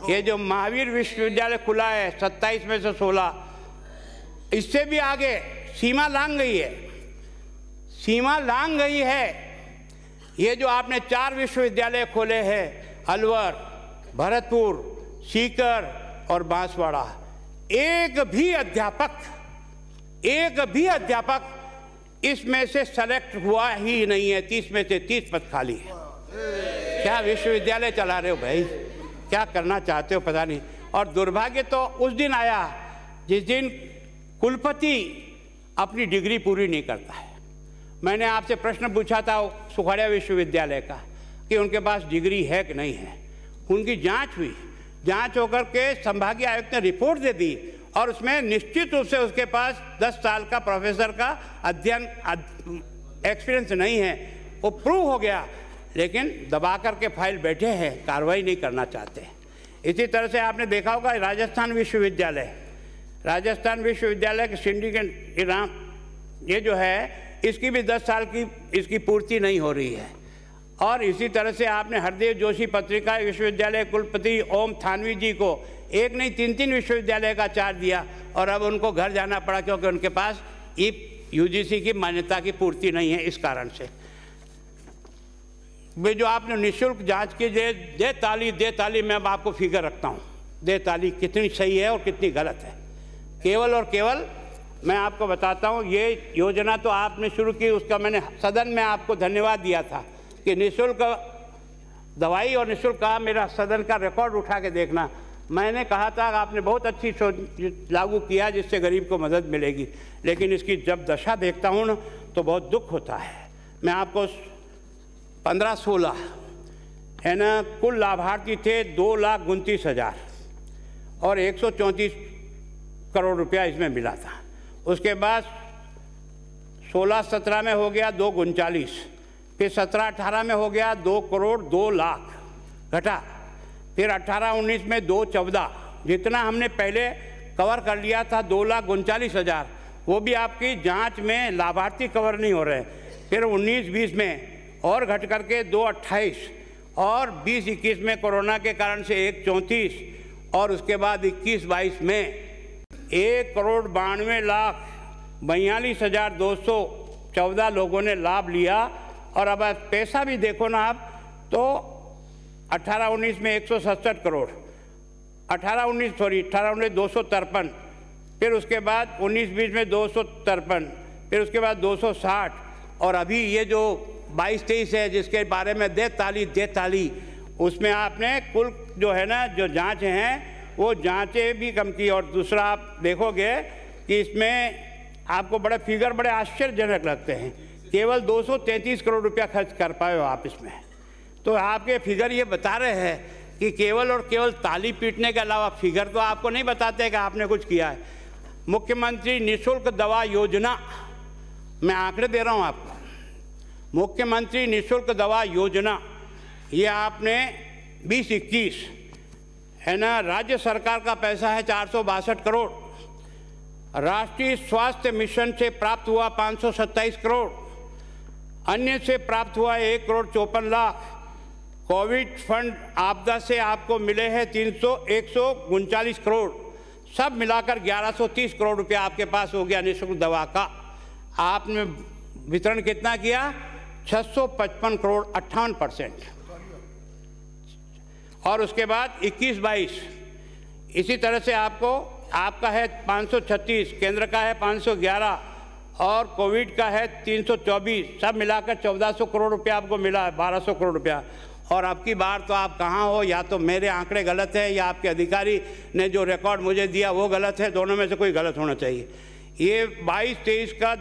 ये जो महावीर विश्वविद्यालय खुला है 27 में से 16, इससे भी आगे सीमा लांघ गई है, सीमा लांघ गई है। ये जो आपने 4 विश्वविद्यालय खोले हैं, अलवर, भरतपुर, सीकर और बांसवाड़ा, एक भी अध्यापक इसमें से सेलेक्ट हुआ ही नहीं है। 30 में से 30 पद खाली है। क्या विश्वविद्यालय चला रहे हो भाई? क्या करना चाहते हो पता नहीं। और दुर्भाग्य तो उस दिन आया जिस दिन कुलपति अपनी डिग्री पूरी नहीं करता है। मैंने आपसे प्रश्न पूछा था सुखाड़िया विश्वविद्यालय का कि उनके पास डिग्री है कि नहीं है। उनकी जांच हुई, जांच होकर के संभागीय आयुक्त ने रिपोर्ट दे दी और उसमें निश्चित रूप से उसके पास 10 साल का प्रोफेसर का अध्ययन एक्सपीरियंस नहीं है, वो प्रूव हो गया। लेकिन दबा करके फाइल बैठे हैं, कार्रवाई नहीं करना चाहते। इसी तरह से आपने देखा होगा राजस्थान विश्वविद्यालय के सिंडिकेट इनाम, ये जो है इसकी भी 10 साल की इसकी पूर्ति नहीं हो रही है। और इसी तरह से आपने हरदेव जोशी पत्रिका विश्वविद्यालय कुलपति ओम थानवी जी को एक नहीं 3 विश्वविद्यालय का चार्ज दिया और अब उनको घर जाना पड़ा क्योंकि उनके पास यूजीसी की मान्यता की पूर्ति नहीं है। इस कारण से वे जो आपने निःशुल्क जांच की दे ताली मैं अब आपको फिगर रखता हूँ, दे ताली कितनी सही है और कितनी गलत है। केवल और केवल मैं आपको बताता हूँ, ये योजना तो आपने शुरू की, उसका मैंने सदन में आपको धन्यवाद दिया था कि निःशुल्क दवाई और निःशुल्क का मेरा सदन का रिकॉर्ड उठा के देखना। मैंने कहा था कि आपने बहुत अच्छी सोच लागू किया जिससे गरीब को मदद मिलेगी, लेकिन इसकी जब दशा देखता हूँ ना तो बहुत दुख होता है। मैं आपको 15-16 है ना, कुल लाभार्थी थे 2,29,000 और 134 करोड़ रुपया इसमें मिला था। उसके बाद 16-17 में हो गया 2,39, फिर 17-18 में हो गया 2 करोड़ 2 लाख घटा, फिर 18-19 में 2,14, जितना हमने पहले कवर कर लिया था 2,39,000, वो भी आपकी जांच में लाभार्थी कवर नहीं हो रहे। फिर 19-20 में और घट करके 2,28 और 20-21 में कोरोना के कारण से 1,34 और उसके बाद 21-22 में 1,92,42,214 लोगों ने लाभ लिया। और अब पैसा भी देखो ना आप तो 18-19 में 167 करोड़, 18-19 253, फिर उसके बाद 19-20 में 253, फिर उसके बाद 260 और अभी ये जो 22-23 है जिसके बारे में दे ताली उसमें आपने कुल जो है ना जो जांच हैं वो जांचें भी कम की। और दूसरा आप देखोगे कि इसमें आपको बड़े फिगर बड़े आश्चर्यजनक लगते हैं, केवल 233 करोड़ रुपया खर्च कर पाए हो आप इसमें। तो आपके फिगर ये बता रहे हैं कि केवल और केवल ताली पीटने के अलावा फिगर तो आपको नहीं बताते कि आपने कुछ किया है। मुख्यमंत्री निःशुल्क दवा योजना, मैं आंकड़े दे रहा हूँ आपको, मुख्यमंत्री निःशुल्क दवा योजना ये आपने 20-21 है ना, राज्य सरकार का पैसा है 462 करोड़, राष्ट्रीय स्वास्थ्य मिशन से प्राप्त हुआ 527 करोड़, अन्य से प्राप्त हुआ 1,54,00,000, कोविड फंड आपदा से आपको मिले हैं 139 करोड़, सब मिलाकर 1130 करोड़ रुपया आपके पास हो गया निःशुल्क दवा का। आपने वितरण कितना किया? 655 करोड़, 58%। और उसके बाद 21-22 इसी तरह से आपका है 536, केंद्र का है 511 और कोविड का है 324, सब मिलाकर 1400 करोड़ रुपया आपको मिला है, 1200 करोड़ रुपया। और अब की बार तो आप कहाँ हो, या तो मेरे आंकड़े गलत है या आपके अधिकारी ने जो रिकॉर्ड मुझे दिया वो गलत है, दोनों में से कोई गलत होना चाहिए। ये 22-23 का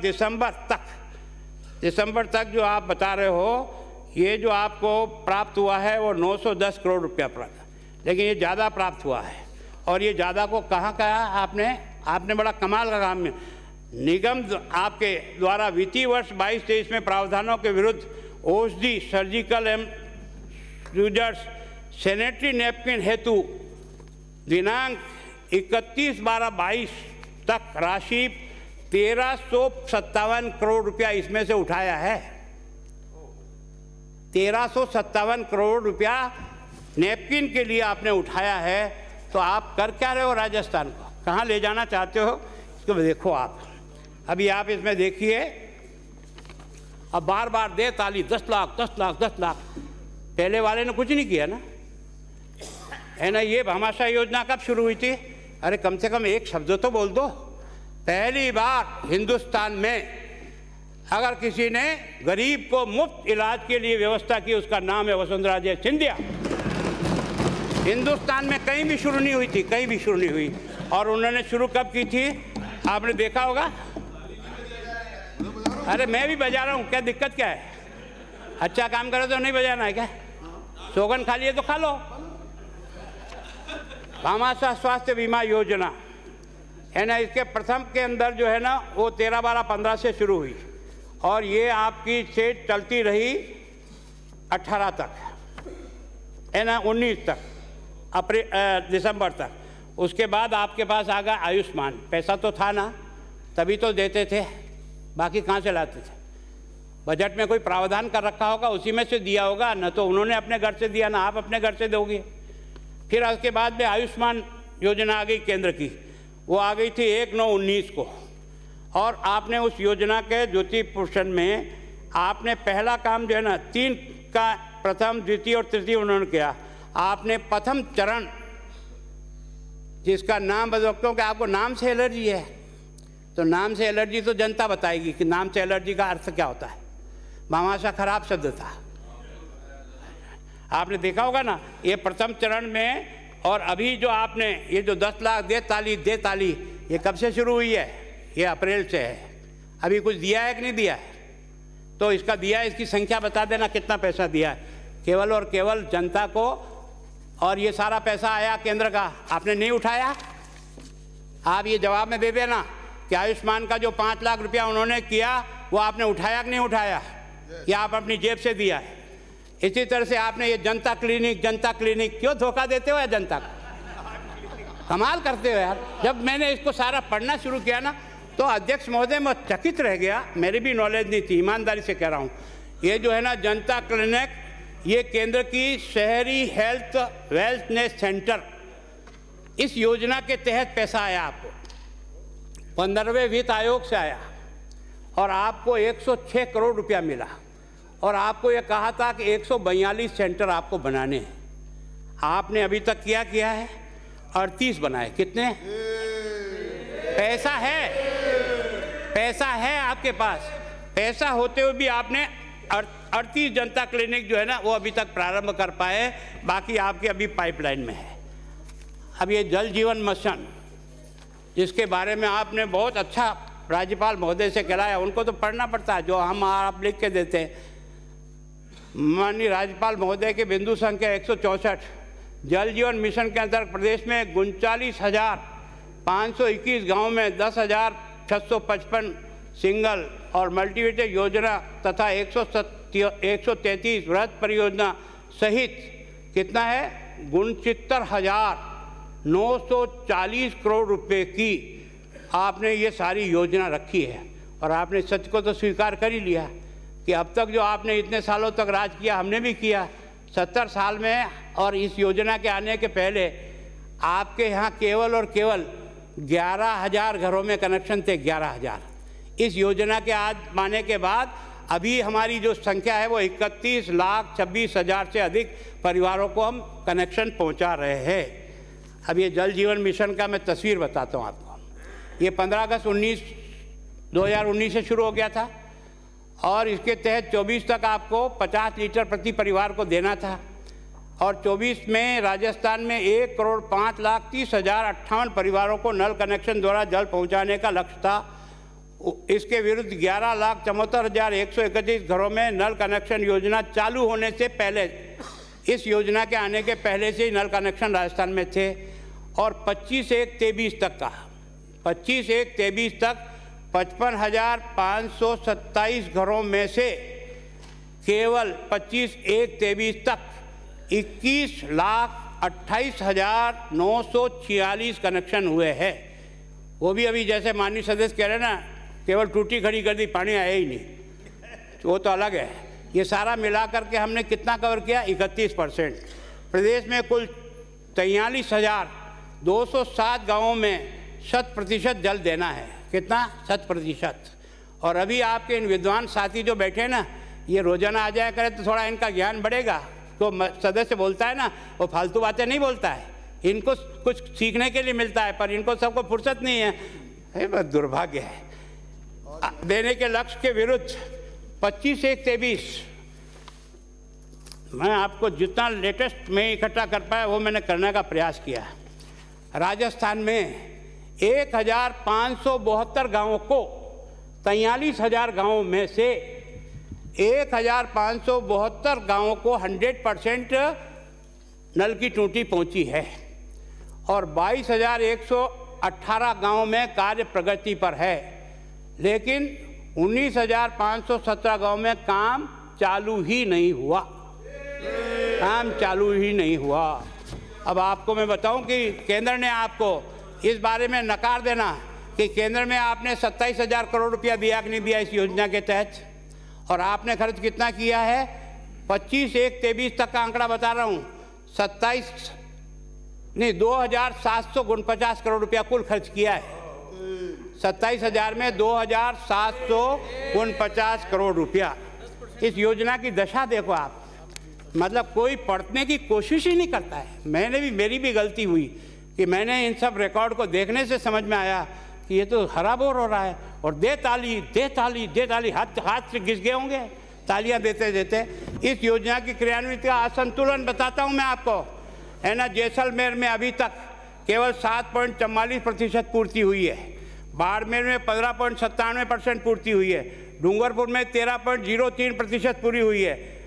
दिसंबर तक जो आप बता रहे हो, ये जो आपको प्राप्त हुआ है वो 910 करोड़ रुपया प्राप्त, लेकिन ये ज़्यादा प्राप्त हुआ है। और ये ज़्यादा को कहाँ कहा आपने बड़ा कमाल का काम है। निगम आपके द्वारा वित्तीय वर्ष 22-23 में प्रावधानों के विरुद्ध औषधि, सर्जिकल यूजर्स, सैनिटरी नैपकिन हेतु दिनांक 31/12/22 तक राशि 1357 करोड़ रुपया इसमें से उठाया है। 1357 करोड़ रुपया नैपकिन के लिए आपने उठाया है। तो आप कर क्या रहे हो? राजस्थान को कहाँ ले जाना चाहते हो इसको देखो आप। अभी आप इसमें देखिए, अब बार बार दे ताली, 10 लाख 10 लाख 10 लाख। पहले वाले ने कुछ नहीं किया ना, है ना। ये भामाशाह योजना कब शुरू हुई थी? अरे कम से कम एक शब्द तो बोल दो। पहली बार हिंदुस्तान में अगर किसी ने गरीब को मुफ्त इलाज के लिए व्यवस्था की, उसका नाम है वसुंधरा राजे सिंधिया। हिंदुस्तान में कहीं भी शुरू नहीं हुई थी, कहीं भी शुरू नहीं हुई। और उन्होंने शुरू कब की थी आपने देखा होगा। अरे मैं भी बजा रहा हूँ, क्या दिक्कत क्या है? अच्छा काम करो तो नहीं बजाना है क्या? सौगन खा लिए तो खा लो। भामाशाह स्वास्थ्य बीमा योजना है ना, इसके प्रथम के अंदर जो है ना वो 13/12/15 से शुरू हुई और ये आपकी से चलती रही 18 तक, है ना, 19 तक, दिसंबर तक। उसके बाद आपके पास आ गया आयुष्मान। पैसा तो था ना, तभी तो देते थे, बाकी कहाँ से लाते थे? बजट में कोई प्रावधान कर रखा होगा, उसी में से दिया होगा। न तो उन्होंने अपने घर से दिया, ना आप अपने घर से दोगे। फिर उसके बाद में आयुष्मान योजना आ गई केंद्र की, वो आ गई थी 1/9/19 को। और आपने उस योजना के ज्योति पोषण में आपने पहला काम जो है ना 3 का प्रथम, द्वितीय और तृतीय उन्होंने किया। आपने प्रथम चरण, जिसका नाम बदलते कि आपको नाम से एलर्जी है, तो नाम से एलर्जी तो जनता बताएगी कि नाम से एलर्जी का अर्थ क्या होता है। भामाशाह खराब शब्द था, आपने देखा होगा ना। ये प्रथम चरण में, और अभी जो आपने ये जो 10 लाख दे ताली, ये कब से शुरू हुई है? ये अप्रैल से है। अभी कुछ दिया है कि नहीं दिया है? तो इसका दिया है, इसकी संख्या बता देना कितना पैसा दिया है केवल और केवल जनता को। और ये सारा पैसा आया केंद्र का, आपने नहीं उठाया। आप ये जवाब में दे देना कि आयुष्मान का जो 5 लाख रुपया उन्होंने किया वो आपने उठाया कि नहीं उठाया, या आप अपनी जेब से दिया है। इसी तरह से आपने ये जनता क्लिनिक क्यों धोखा देते हो यार जनता को? कमाल करते हो यार। जब मैंने इसको सारा पढ़ना शुरू किया ना तो अध्यक्ष महोदय मैं चकित रह गया, मेरी भी नॉलेज नहीं थी, ईमानदारी से कह रहा हूँ। ये जो है ना जनता क्लिनिक, ये केंद्र की शहरी हेल्थ वेलनेस सेंटर, इस योजना के तहत पैसा आया आपको, 15वें वित्त आयोग से आया और आपको 106 करोड़ रुपया मिला। और आपको ये कहा था कि 142 सेंटर आपको बनाने हैं। आपने अभी तक क्या है? 38 बनाए। कितने? पैसा है आपके पास। पैसा होते हुए भी आपने 38 जनता क्लिनिक जो है ना वो अभी तक प्रारंभ कर पाए, बाकी आपके अभी पाइपलाइन में है। अब ये जल जीवन मिशन, जिसके बारे में आपने बहुत अच्छा राज्यपाल महोदय से कहलाया, उनको तो पढ़ना पड़ता है जो हम आप लिख के देते हैं। माननीय राज्यपाल महोदय के बिंदु संख्या 164, जल जीवन मिशन के अंतर्गत प्रदेश में 39,521 गाँव में 10,655 सिंगल और मल्टीवेटेड योजना तथा 133 वृहद परियोजना सहित कितना है? 69,940 करोड़ रुपए की आपने ये सारी योजना रखी है। और आपने सत्य को तो स्वीकार कर ही लिया कि अब तक जो आपने इतने सालों तक राज किया, हमने भी किया, 70 साल में और इस योजना के आने के पहले आपके यहाँ केवल और केवल 11,000 घरों में कनेक्शन थे, 11,000। इस योजना के आज आने के बाद अभी हमारी जो संख्या है वो 31,26,000 से अधिक परिवारों को हम कनेक्शन पहुंचा रहे हैं। अब ये जल जीवन मिशन का मैं तस्वीर बताता हूँ आपको। ये 15 अगस्त 2019 से शुरू हो गया था और इसके तहत 24 तक आपको 50 लीटर प्रति परिवार को देना था और 24 में राजस्थान में 1,05,30,058 परिवारों को नल कनेक्शन द्वारा जल पहुंचाने का लक्ष्य था। इसके विरुद्ध 11,74,131 घरों में नल कनेक्शन योजना चालू होने से पहले, इस योजना के आने के पहले से ही नल कनेक्शन राजस्थान में थे और 25/1/23 तक का 25/1/23 तक 55,527 घरों में से केवल 25/1/23 तक 21,28,946 कनेक्शन हुए हैं। वो भी अभी जैसे माननीय सदस्य कह रहे हैं ना, केवल टूटी खड़ी कर दी, पानी आया ही नहीं, तो वो तो अलग है। ये सारा मिला करके हमने कितना कवर किया? 31%। प्रदेश में कुल 43,207 गाँवों में 100% जल देना है। कितना? 100%। और अभी आपके इन विद्वान साथी जो बैठे हैं ना, ये रोजाना आ जाया करें तो थोड़ा इनका ज्ञान बढ़ेगा। तो सदस्य बोलता है ना, वो फालतू बातें नहीं बोलता है, इनको कुछ सीखने के लिए मिलता है, पर इनको सबको फुर्सत नहीं है। बस दुर्भाग्य है। देने के लक्ष्य के विरुद्ध 25/1/23 मैं आपको जितना लेटेस्ट में इकट्ठा कर पाया वो मैंने करने का प्रयास किया। राजस्थान में 1,572 गाँवों को 43,000 गाँवों में से 1,572 गाँवों को 100% नल की टूटी पहुंची है और 22,118 गाँवों में कार्य प्रगति पर है, लेकिन 19,517 गाँव में काम चालू ही नहीं हुआ। अब आपको मैं बताऊं कि केंद्र ने आपको इस बारे में नकार देना कि केंद्र में आपने 27,000 करोड़ रुपया दिया कि नहीं दिया इस योजना के तहत, और आपने खर्च कितना किया है? 25/1/23 तक का आंकड़ा बता रहा हूँ, 2,749 करोड़ रुपया कुल खर्च किया है। 27,000 में 2,749 करोड़ रुपया। इस योजना की दशा देखो आप, मतलब कोई पढ़ने की कोशिश ही नहीं करता है। मेरी भी गलती हुई कि मैंने इन सब रिकॉर्ड को देखने से समझ में आया कि ये तो हराबोर हो रहा है। और दे ताली, हाथ से घिस गए होंगे तालियां देते देते। इस योजना की क्रियान्वित का असंतुलन बताता हूं मैं आपको, है ना। जैसलमेर में अभी तक केवल 7.44% पूर्ति हुई है, बाड़मेर में 15.97% पूर्ति हुई है, डूंगरपुर में 13.03% पूरी हुई है,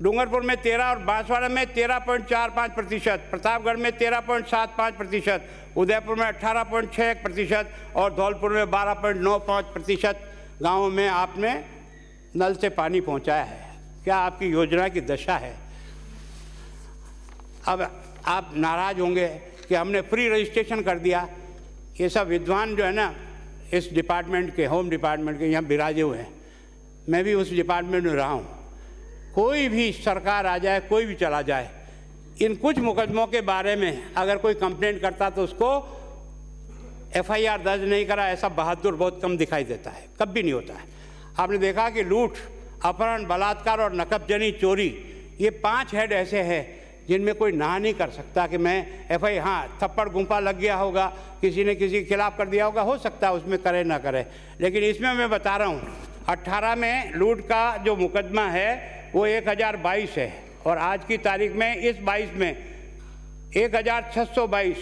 डूंगरपुर में 13 और बांसवाड़ा में 13.45%, प्रतापगढ़ में 13.75%, उदयपुर में 18.61% और धौलपुर में 12.95% गाँवों में आपने नल से पानी पहुंचाया है। क्या आपकी योजना की दशा है? अब आप नाराज होंगे कि हमने फ्री रजिस्ट्रेशन कर दिया। ये सब विद्वान जो है ना इस डिपार्टमेंट के, होम डिपार्टमेंट के, यहाँ बिराजे हुए हैं। मैं भी उस डिपार्टमेंट में रहा हूँ। कोई भी सरकार आ जाए, कोई भी चला जाए, इन कुछ मुकदमों के बारे में अगर कोई कंप्लेंट करता तो उसको FIR दर्ज नहीं करा, ऐसा बहादुर बहुत कम दिखाई देता है, कभी नहीं होता है। आपने देखा कि लूट, अपहरण, बलात्कार और नकबजनी चोरी, ये 5 हेड ऐसे हैं जिनमें कोई ना नहीं कर सकता कि मैं FIR, हाँ थप्पड़ गुंफा लग गया होगा, किसी ने किसी के खिलाफ कर दिया होगा, हो सकता है उसमें करे ना करे, लेकिन इसमें मैं बता रहा हूँ 18 में लूट का जो मुकदमा है वो 1022 है और आज की तारीख में इस 22 में 1622।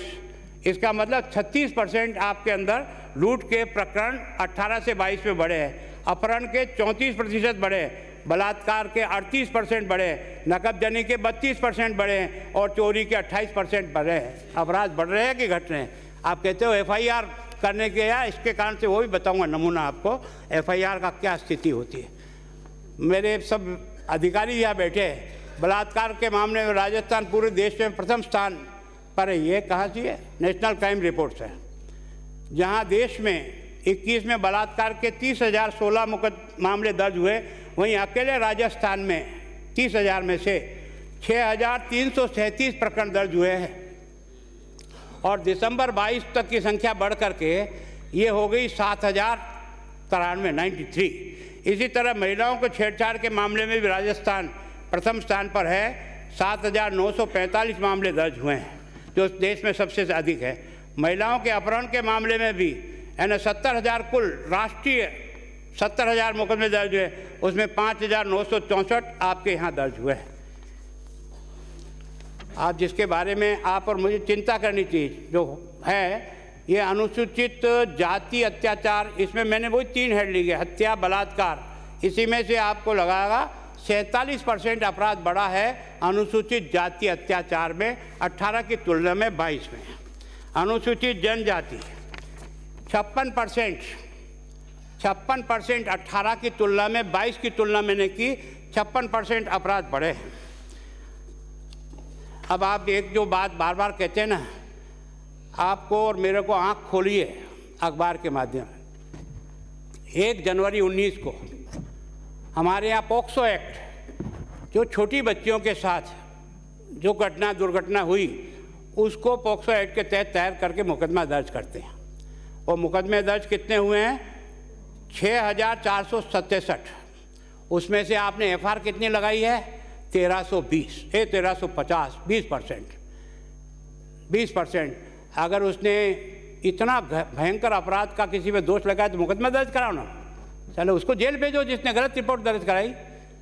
इसका मतलब 36% आपके अंदर लूट के प्रकरण 18 से 22 में बढ़े हैं, अपहरण के 34% बढ़े, बलात्कार के 38% बढ़े, नकबजनी के 32% बढ़े और चोरी के 28% बढ़े हैं। अपराध बढ़ रहे हैं कि घट रहे हैं? आप कहते हो FIR करने के, या इसके कारण से वो भी बताऊंगा नमूना आपको FIR का क्या स्थिति होती है। मेरे सब अधिकारी यहाँ बैठे हैं, बलात्कार के मामले में राजस्थान पूरे देश में प्रथम स्थान पर है। ये कहाँ से है? नेशनल क्राइम रिपोर्ट से। जहाँ देश में 21 में बलात्कार के 30,016 मामले दर्ज हुए, वहीं अकेले राजस्थान में 30,000 में से 6,337 प्रकरण दर्ज हुए हैं और दिसंबर 22 तक की संख्या बढ़ करके ये हो गई 7,093। इसी तरह महिलाओं को छेड़छाड़ के मामले में भी राजस्थान प्रथम स्थान पर है। 7,945 मामले दर्ज हुए हैं, जो देश में सबसे अधिक है। महिलाओं के अपहरण के मामले में भी 70,000 कुल राष्ट्रीय 70,000 मुकदमे दर्ज हुए, उसमें 5,964 आपके यहाँ दर्ज हुए हैं। आप जिसके बारे में आप और मुझे चिंता करनी चाहिए जो है ये अनुसूचित जाति अत्याचार, इसमें मैंने वही 3 हेड लिए, हत्या, बलात्कार, इसी में से आपको लगागा 47% अपराध बढ़ा है अनुसूचित जाति अत्याचार में 18 की तुलना में 22 में। अनुसूचित जनजाति 56%, 18 की तुलना में 22 की तुलना मैंने की, 56% अपराध बढ़े हैं। अब आप एक जो बात बार बार कहते हैं ना, आपको और मेरे को आँख खोलिए अखबार के माध्यम। 1 जनवरी 19 को हमारे यहाँ पॉक्सो एक्ट, जो छोटी बच्चियों के साथ जो दुर्घटना हुई, उसको पॉक्सो एक्ट के तहत तैयार करके मुकदमा दर्ज करते हैं। और मुकदमे दर्ज कितने हुए हैं? 6,467। उसमें से आपने FR कितनी लगाई है? 1350, 20%। अगर उसने इतना भयंकर अपराध का किसी पे दोष लगाया तो मुकदमा दर्ज कराओ ना, चलो उसको जेल भेजो जिसने गलत रिपोर्ट दर्ज कराई।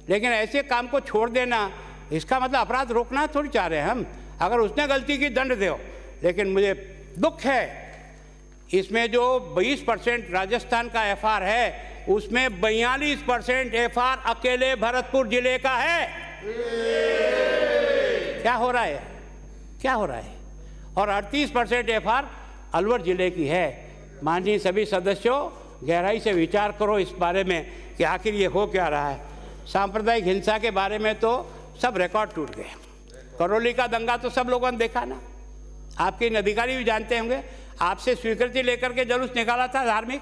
लेकिन ऐसे काम को छोड़ देना, इसका मतलब अपराध रोकना थोड़ी चाह रहे हैं हम। अगर उसने गलती की दंड दो। लेकिन मुझे दुख है इसमें जो 20% राजस्थान का FR है, उसमें 42% FR अकेले भरतपुर जिले का है। क्या हो रहा है? और 38% FR अलवर जिले की है। माननीय सभी सदस्यों, गहराई से विचार करो इस बारे में कि आखिर ये हो क्या रहा है। सांप्रदायिक हिंसा के बारे में तो सब रिकॉर्ड टूट गए। करौली का दंगा तो सब लोगों ने देखा ना, आपके इन अधिकारी भी जानते होंगे। आपसे स्वीकृति लेकर के जुलूस निकाला था धार्मिक,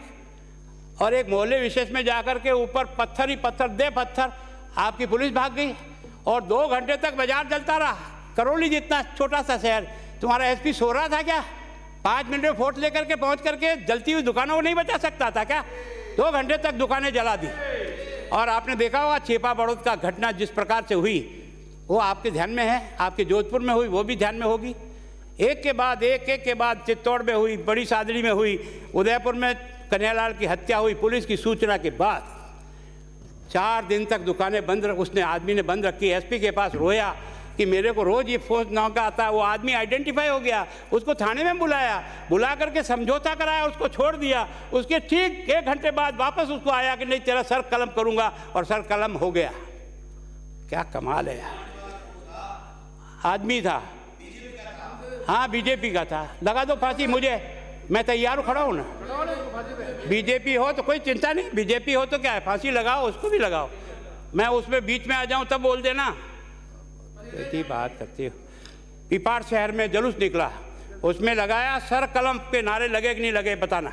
और एक मोहल्ले विशेष में जाकर के ऊपर पत्थर ही पत्थर दे पत्थर, आपकी पुलिस भाग गई और 2 घंटे तक बाजार जलता रहा। करौली जितना छोटा सा शहर, तुम्हारा SP सो रहा था क्या? 5 मिनट में फोर्स लेकर के पहुंच करके जलती हुई दुकानों को नहीं बचा सकता था क्या? 2 घंटे तक दुकानें जला दी। और आपने देखा होगा छिपा बड़ौद का घटना जिस प्रकार से हुई, वो आपके ध्यान में है। आपके जोधपुर में हुई, वो भी ध्यान में होगी। एक के बाद चित्तौड़ में हुई, बड़ी सादड़ी में हुई, उदयपुर में कन्हैयालाल की हत्या हुई पुलिस की सूचना के बाद। 4 दिन तक दुकानें बंद, उसने आदमी ने बंद रखी। SP के पास रोया कि मेरे को रोज ये फोन नाम का आता है। वो आदमी आइडेंटिफाई हो गया, उसको थाने में बुला करके समझौता कराया, उसको छोड़ दिया। उसके ठीक 1 घंटे बाद वापस उसको आया कि नहीं तेरा सर कलम करूंगा, और सर कलम हो गया। क्या कमाल है यार। आदमी था, हाँ BJP का था। लगा दो फांसी मुझे, मैं तैयार खड़ा हूँ ना। BJP हो तो कोई चिंता नहीं, BJP हो तो क्या है, फांसी लगाओ, उसको भी लगाओ। मैं उसमें बीच में आ जाऊँ तब बोल देना। ऐसी बात करती हो। पिपाड़ शहर में जुलूस निकला, उसमें लगाया सर कलम के नारे लगे कि नहीं लगे बताना।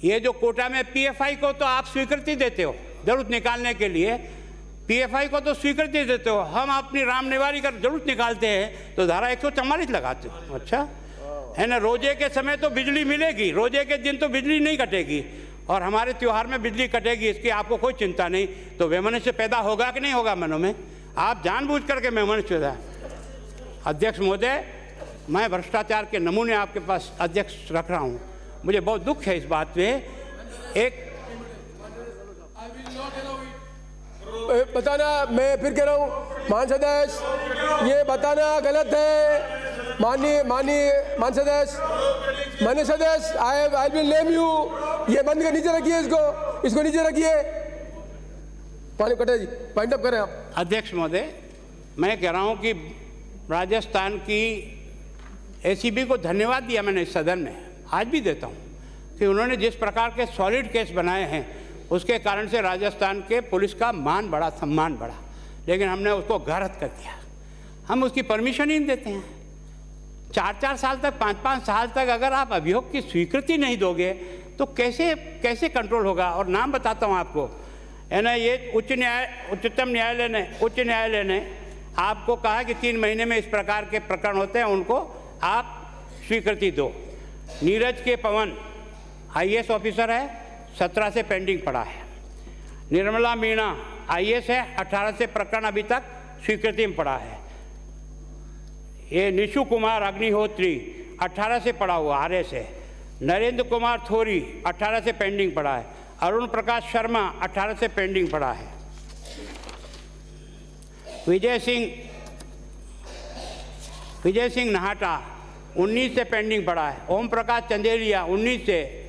ये जो कोटा में PFI को तो आप स्वीकृति देते हो जुलूस निकालने के लिए, PFI को तो स्वीकृति देते हो। हम अपनी रामनिवारी का जुलूस निकालते हैं तो धारा 144 लगाते हो। अच्छा है ना। रोजे के समय तो बिजली मिलेगी, रोजे के दिन तो बिजली नहीं कटेगी, और हमारे त्यौहार में बिजली कटेगी, इसकी आपको कोई चिंता नहीं। तो वैमनस्य पैदा होगा कि नहीं होगा मनों में? आप जानबूझ करके वैमनस्य। अध्यक्ष महोदय, मैं भ्रष्टाचार के नमूने आपके पास अध्यक्ष रख रहा हूँ। मुझे बहुत दुख है इस बात पे। एक बताना, मैं फिर कह रहा हूँ मान सदस्य, ये बताना गलत है। मान सदस्य, आई विल नेम यू। ये बंद कर, नीचे रखिए इसको नीचे रखिए। जी पॉइंट अप करें आप। अध्यक्ष महोदय, मैं कह रहा हूँ कि राजस्थान की ACB को धन्यवाद दिया मैंने इस सदन में, आज भी देता हूँ, कि उन्होंने जिस प्रकार के सॉलिड केस बनाए हैं उसके कारण से राजस्थान के पुलिस का मान बढ़ा, सम्मान बढ़ा। लेकिन हमने उसको गारत कर दिया। हम उसकी परमिशन ही नहीं देते हैं। 4-4 साल तक, 5-5 साल तक अगर आप अभियोग की स्वीकृति नहीं दोगे तो कैसे कंट्रोल होगा? और नाम बताता हूँ आपको, है ना। ये उच्च न्यायालय ने आपको कहा कि 3 महीने में इस प्रकार के प्रकरण होते हैं, उनको आप स्वीकृति दो। नीरज के पवन IAS ऑफिसर है, 17 से पेंडिंग पड़ा है। निर्मला मीणा IAS है, 18 से प्रकरण अभी तक स्वीकृति में पड़ा है। ये निशु कुमार अग्निहोत्री 18 से पड़ा हुआ RS है। नरेंद्र कुमार थोरी 18 से पेंडिंग पड़ा है। अरुण प्रकाश शर्मा 18 से पेंडिंग पड़ा है। विजय सिंह नाहटा 19 से पेंडिंग पड़ा है। ओम प्रकाश चंदेलिया 19 से।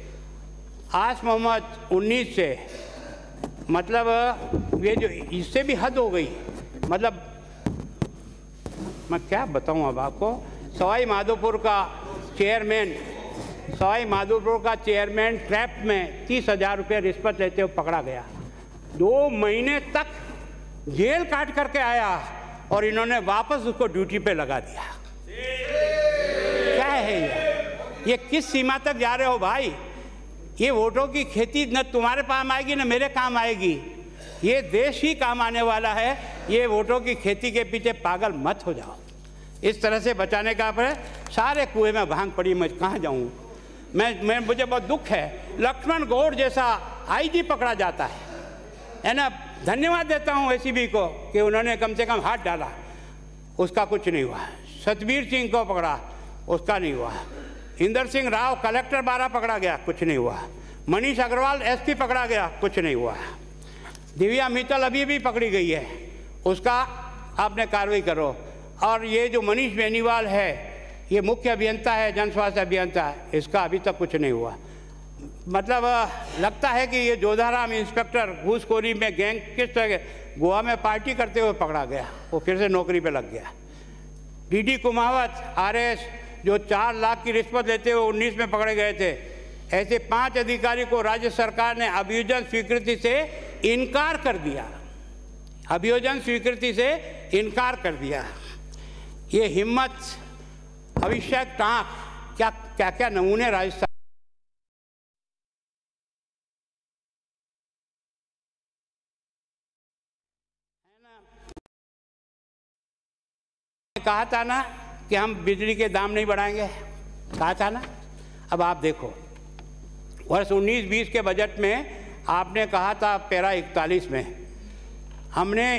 आस मोहम्मद 19 से। मतलब ये जो इससे भी हद हो गई, मतलब मैं क्या बताऊं अब आपको। सवाई माधोपुर का चेयरमैन ट्रैप में 30,000 रुपये रिश्वत लेते हुए पकड़ा गया। 2 महीने तक जेल काट करके आया और इन्होंने वापस उसको ड्यूटी पे लगा दिया। क्या है ये किस सीमा तक जा रहे हो भाई? ये वोटों की खेती न तुम्हारे काम आएगी न मेरे काम आएगी। ये देश ही काम आने वाला है। ये वोटों की खेती के पीछे पागल मत हो जाओ। इस तरह से बचाने का पर सारे कुएं में भांग पड़ी, मैं कहाँ जाऊँ? मुझे बहुत दुख है। लक्ष्मण गौड़ जैसा IG पकड़ा जाता है ना। धन्यवाद देता हूँ ACB को कि उन्होंने कम से कम हाथ डाला, उसका कुछ नहीं हुआ। सतबीर सिंह को पकड़ा, उसका नहीं हुआ। इंदर सिंह राव कलेक्टर 12 पकड़ा गया, कुछ नहीं हुआ। मनीष अग्रवाल SP पकड़ा गया, कुछ नहीं हुआ। दिव्या मित्तल अभी भी पकड़ी गई है, उसका आपने कार्रवाई करो। और ये जो मनीष बेनीवाल है, ये मुख्य अभियंता है, जन स्वास्थ्य अभियंता है, इसका अभी तक कुछ नहीं हुआ। मतलब लगता है कि ये जोधाराम इंस्पेक्टर घूसखोरी में गैंग किस तरह गोवा में पार्टी करते हुए पकड़ा गया, वो फिर से नौकरी पे लग गया। DD कुमावत RS जो 4 लाख की रिश्वत लेते हुए 19 में पकड़े गए थे। ऐसे 5 अधिकारी को राज्य सरकार ने अभियोजन स्वीकृति से इनकार कर दिया। ये हिम्मत, अभिषेक टाँक, क्या नमूने राजस्थान कहा था ना कि हम बिजली के दाम नहीं बढ़ाएंगे, कहा था ना। अब आप देखो, वर्ष 19-20 के बजट में आपने कहा था पैरा 41 में हमने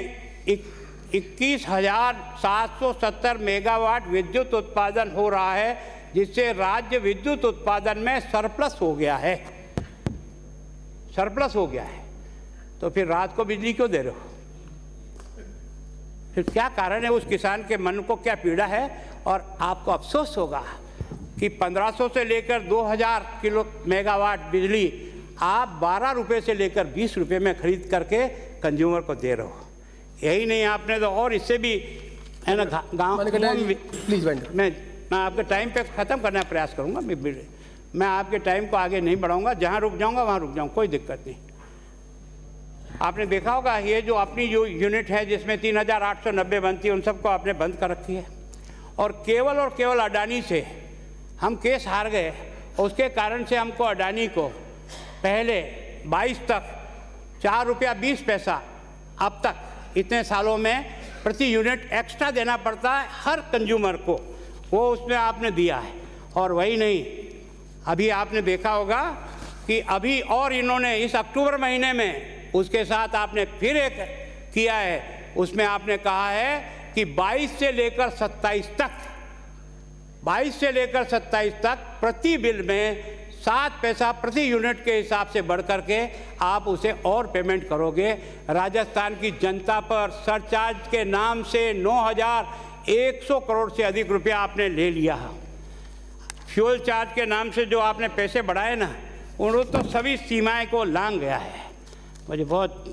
21,770 मेगावाट विद्युत उत्पादन हो रहा है, जिससे राज्य विद्युत उत्पादन में सरप्लस हो गया है। तो फिर रात को बिजली क्यों दे रहे हो? फिर क्या कारण है? उस किसान के मन को क्या पीड़ा है? और आपको अफसोस होगा कि 1500 से लेकर 2000 किलो मेगावाट बिजली आप 12 रुपये से लेकर 20 रुपये में खरीद करके कंज्यूमर को दे रहे हो। यही नहीं, आपने तो और इससे भी है ना गाँव प्लीज मैं आपके टाइम पे ख़त्म करने का प्रयास करूँगा। मैं आपके टाइम को आगे नहीं बढ़ाऊँगा, जहाँ रुक जाऊँगा वहाँ रुक जाऊँ, कोई दिक्कत नहीं। आपने देखा होगा ये जो अपनी जो यूनिट है जिसमें 3890 बनती है, उन सबको आपने बंद कर रखी है। और केवल अडानी से हम केस हार गए, उसके कारण से हमको अडानी को पहले 22 तक 4 रुपया 20 पैसा, अब तक इतने सालों में प्रति यूनिट एक्स्ट्रा देना पड़ता है हर कंज्यूमर को, वो उसमें आपने दिया है। और वही नहीं, अभी आपने देखा होगा कि अभी और इन्होंने इस अक्टूबर महीने में उसके साथ आपने फिर एक किया है, उसमें आपने कहा है कि 22 से लेकर 27 तक प्रति बिल में 7 पैसा प्रति यूनिट के हिसाब से बढ़ करके आप उसे और पेमेंट करोगे। राजस्थान की जनता पर सरचार्ज के नाम से 9,100 करोड़ से अधिक रुपया आपने ले लिया। फ्यूल चार्ज के नाम से जो आपने पैसे बढ़ाए ना, उन्होंने तो सभी सीमाएं को लांघ गया है। मुझे बहुत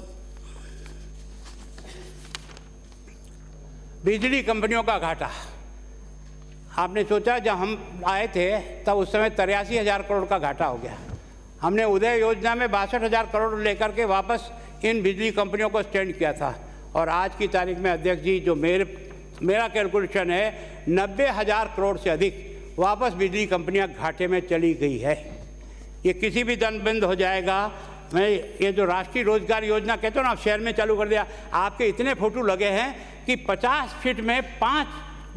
बिजली कंपनियों का घाटा, आपने सोचा जब हम आए थे तब उस समय 83,000 करोड़ का घाटा हो गया। हमने उदय योजना में 62,000 करोड़ लेकर के वापस इन बिजली कंपनियों को स्टैंड किया था। और आज की तारीख में अध्यक्ष जी, जो मेरा कैलकुलेशन है 90,000 करोड़ से अधिक वापस बिजली कंपनियां घाटे में चली गई है। ये किसी भी दिन बंद हो जाएगा। मैं ये जो राष्ट्रीय रोजगार योजना कहते हो ना, आप शहर में चालू कर दिया, आपके इतने फोटो लगे हैं कि 50 फीट में 5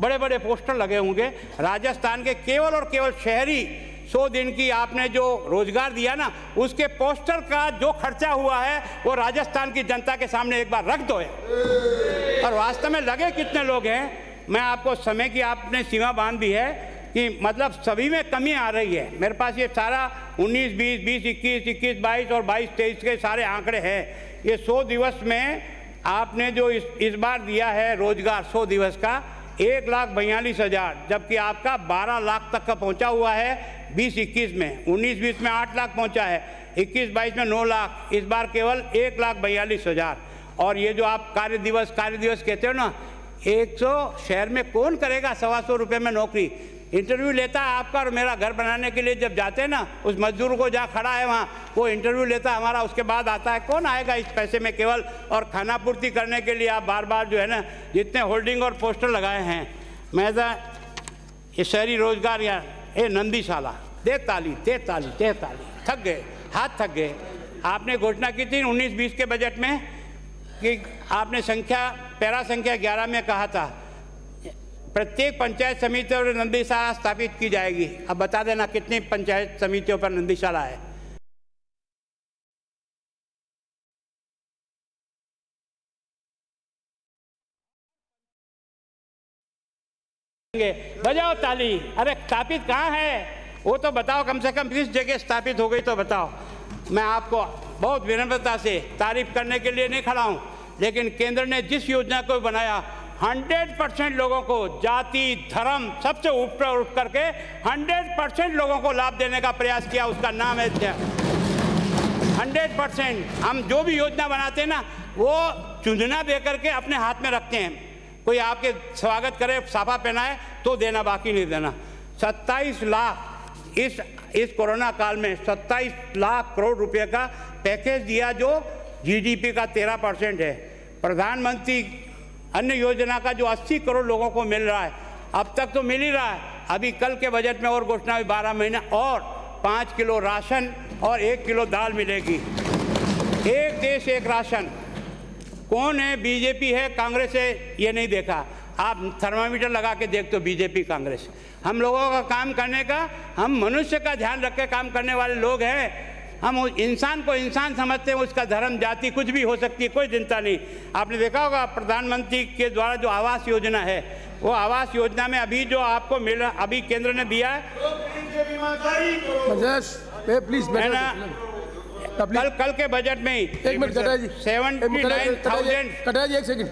बड़े बड़े पोस्टर लगे होंगे। राजस्थान के केवल और केवल शहरी 100 दिन की आपने जो रोजगार दिया ना, उसके पोस्टर का जो खर्चा हुआ है वो राजस्थान की जनता के सामने एक बार रख दो। और वास्तव में लगे कितने लोग हैं, मैं आपको समय की आपने सीमा बांध दी है कि मतलब सभी में कमी आ रही है। मेरे पास ये सारा 19, 20, 20, 21, 21, 22 और 22, 23 के सारे आंकड़े हैं। ये 100 दिवस में आपने जो इस बार दिया है रोजगार 100 दिवस का 1,42,000, जबकि आपका 12 लाख तक का पहुंचा हुआ है 20-21 में। 19-20 में 8 लाख पहुंचा है, 21-22 में 9 लाख, इस बार केवल 1,42,000। और ये जो आप कार्य दिवस कहते हो ना, 100 शहर में कौन करेगा 125 रुपये में नौकरी। इंटरव्यू लेता है आपका और मेरा घर बनाने के लिए जब जाते हैं ना, उस मजदूर को जहाँ खड़ा है वहाँ वो इंटरव्यू लेता है हमारा, उसके बाद आता है। कौन आएगा इस पैसे में केवल और खाना पूर्ति करने के लिए आप बार बार जो है ना जितने होल्डिंग और पोस्टर लगाए हैं। मैं ये शहरी रोजगार या ये नंदीशाला दे ताली थक गए, हाथ थक गए। आपने घोषणा की थी 19-20 के बजट में कि आपने पैरा संख्या 11 में कहा था प्रत्येक पंचायत समिति और नंदीशाला स्थापित की जाएगी। अब बता देना कितनी पंचायत समितियों पर नंदीशाला है। बजाओ ताली। अरे स्थापित कहाँ है वो तो बताओ, कम से कम 20 जगह स्थापित हो गई तो बताओ। मैं आपको बहुत विनम्रता से तारीफ करने के लिए नहीं खड़ा हूँ, लेकिन केंद्र ने जिस योजना को बनाया 100% लोगों को जाति धर्म सबसे ऊपर उठ करके 100% लोगों को लाभ देने का प्रयास किया, उसका नाम है 100%। हम जो भी योजना बनाते हैं ना वो चुंदना दे करके अपने हाथ में रखते हैं। कोई आपके स्वागत करे साफा पहनाए तो देना, बाकी नहीं देना। 27 लाख इस कोरोना काल में 27 लाख करोड़ रुपए का पैकेज दिया जो जीडीपी का 13% है। प्रधानमंत्री अन्य योजना का जो 80 करोड़ लोगों को मिल रहा है, अब तक तो मिल ही रहा है। अभी कल के बजट में और घोषणा हुई 12 महीना और 5 किलो राशन और 1 किलो दाल मिलेगी। एक देश एक राशन। कौन है, बीजेपी है कांग्रेस है, ये नहीं देखा। आप थर्मामीटर लगा के देखते हो बीजेपी कांग्रेस। हम लोगों का काम करने का, हम मनुष्य का ध्यान रख के काम करने वाले लोग हैं। हम इंसान को इंसान समझते हैं, उसका धर्म जाति कुछ भी हो सकती है, कोई चिंता नहीं। आपने देखा होगा प्रधानमंत्री के द्वारा जो आवास योजना है, वो आवास योजना में अभी जो आपको मिला, अभी केंद्र ने दिया है कल के बजट में ही 1 मिनट 79,000। कटा जी 1 सेकंड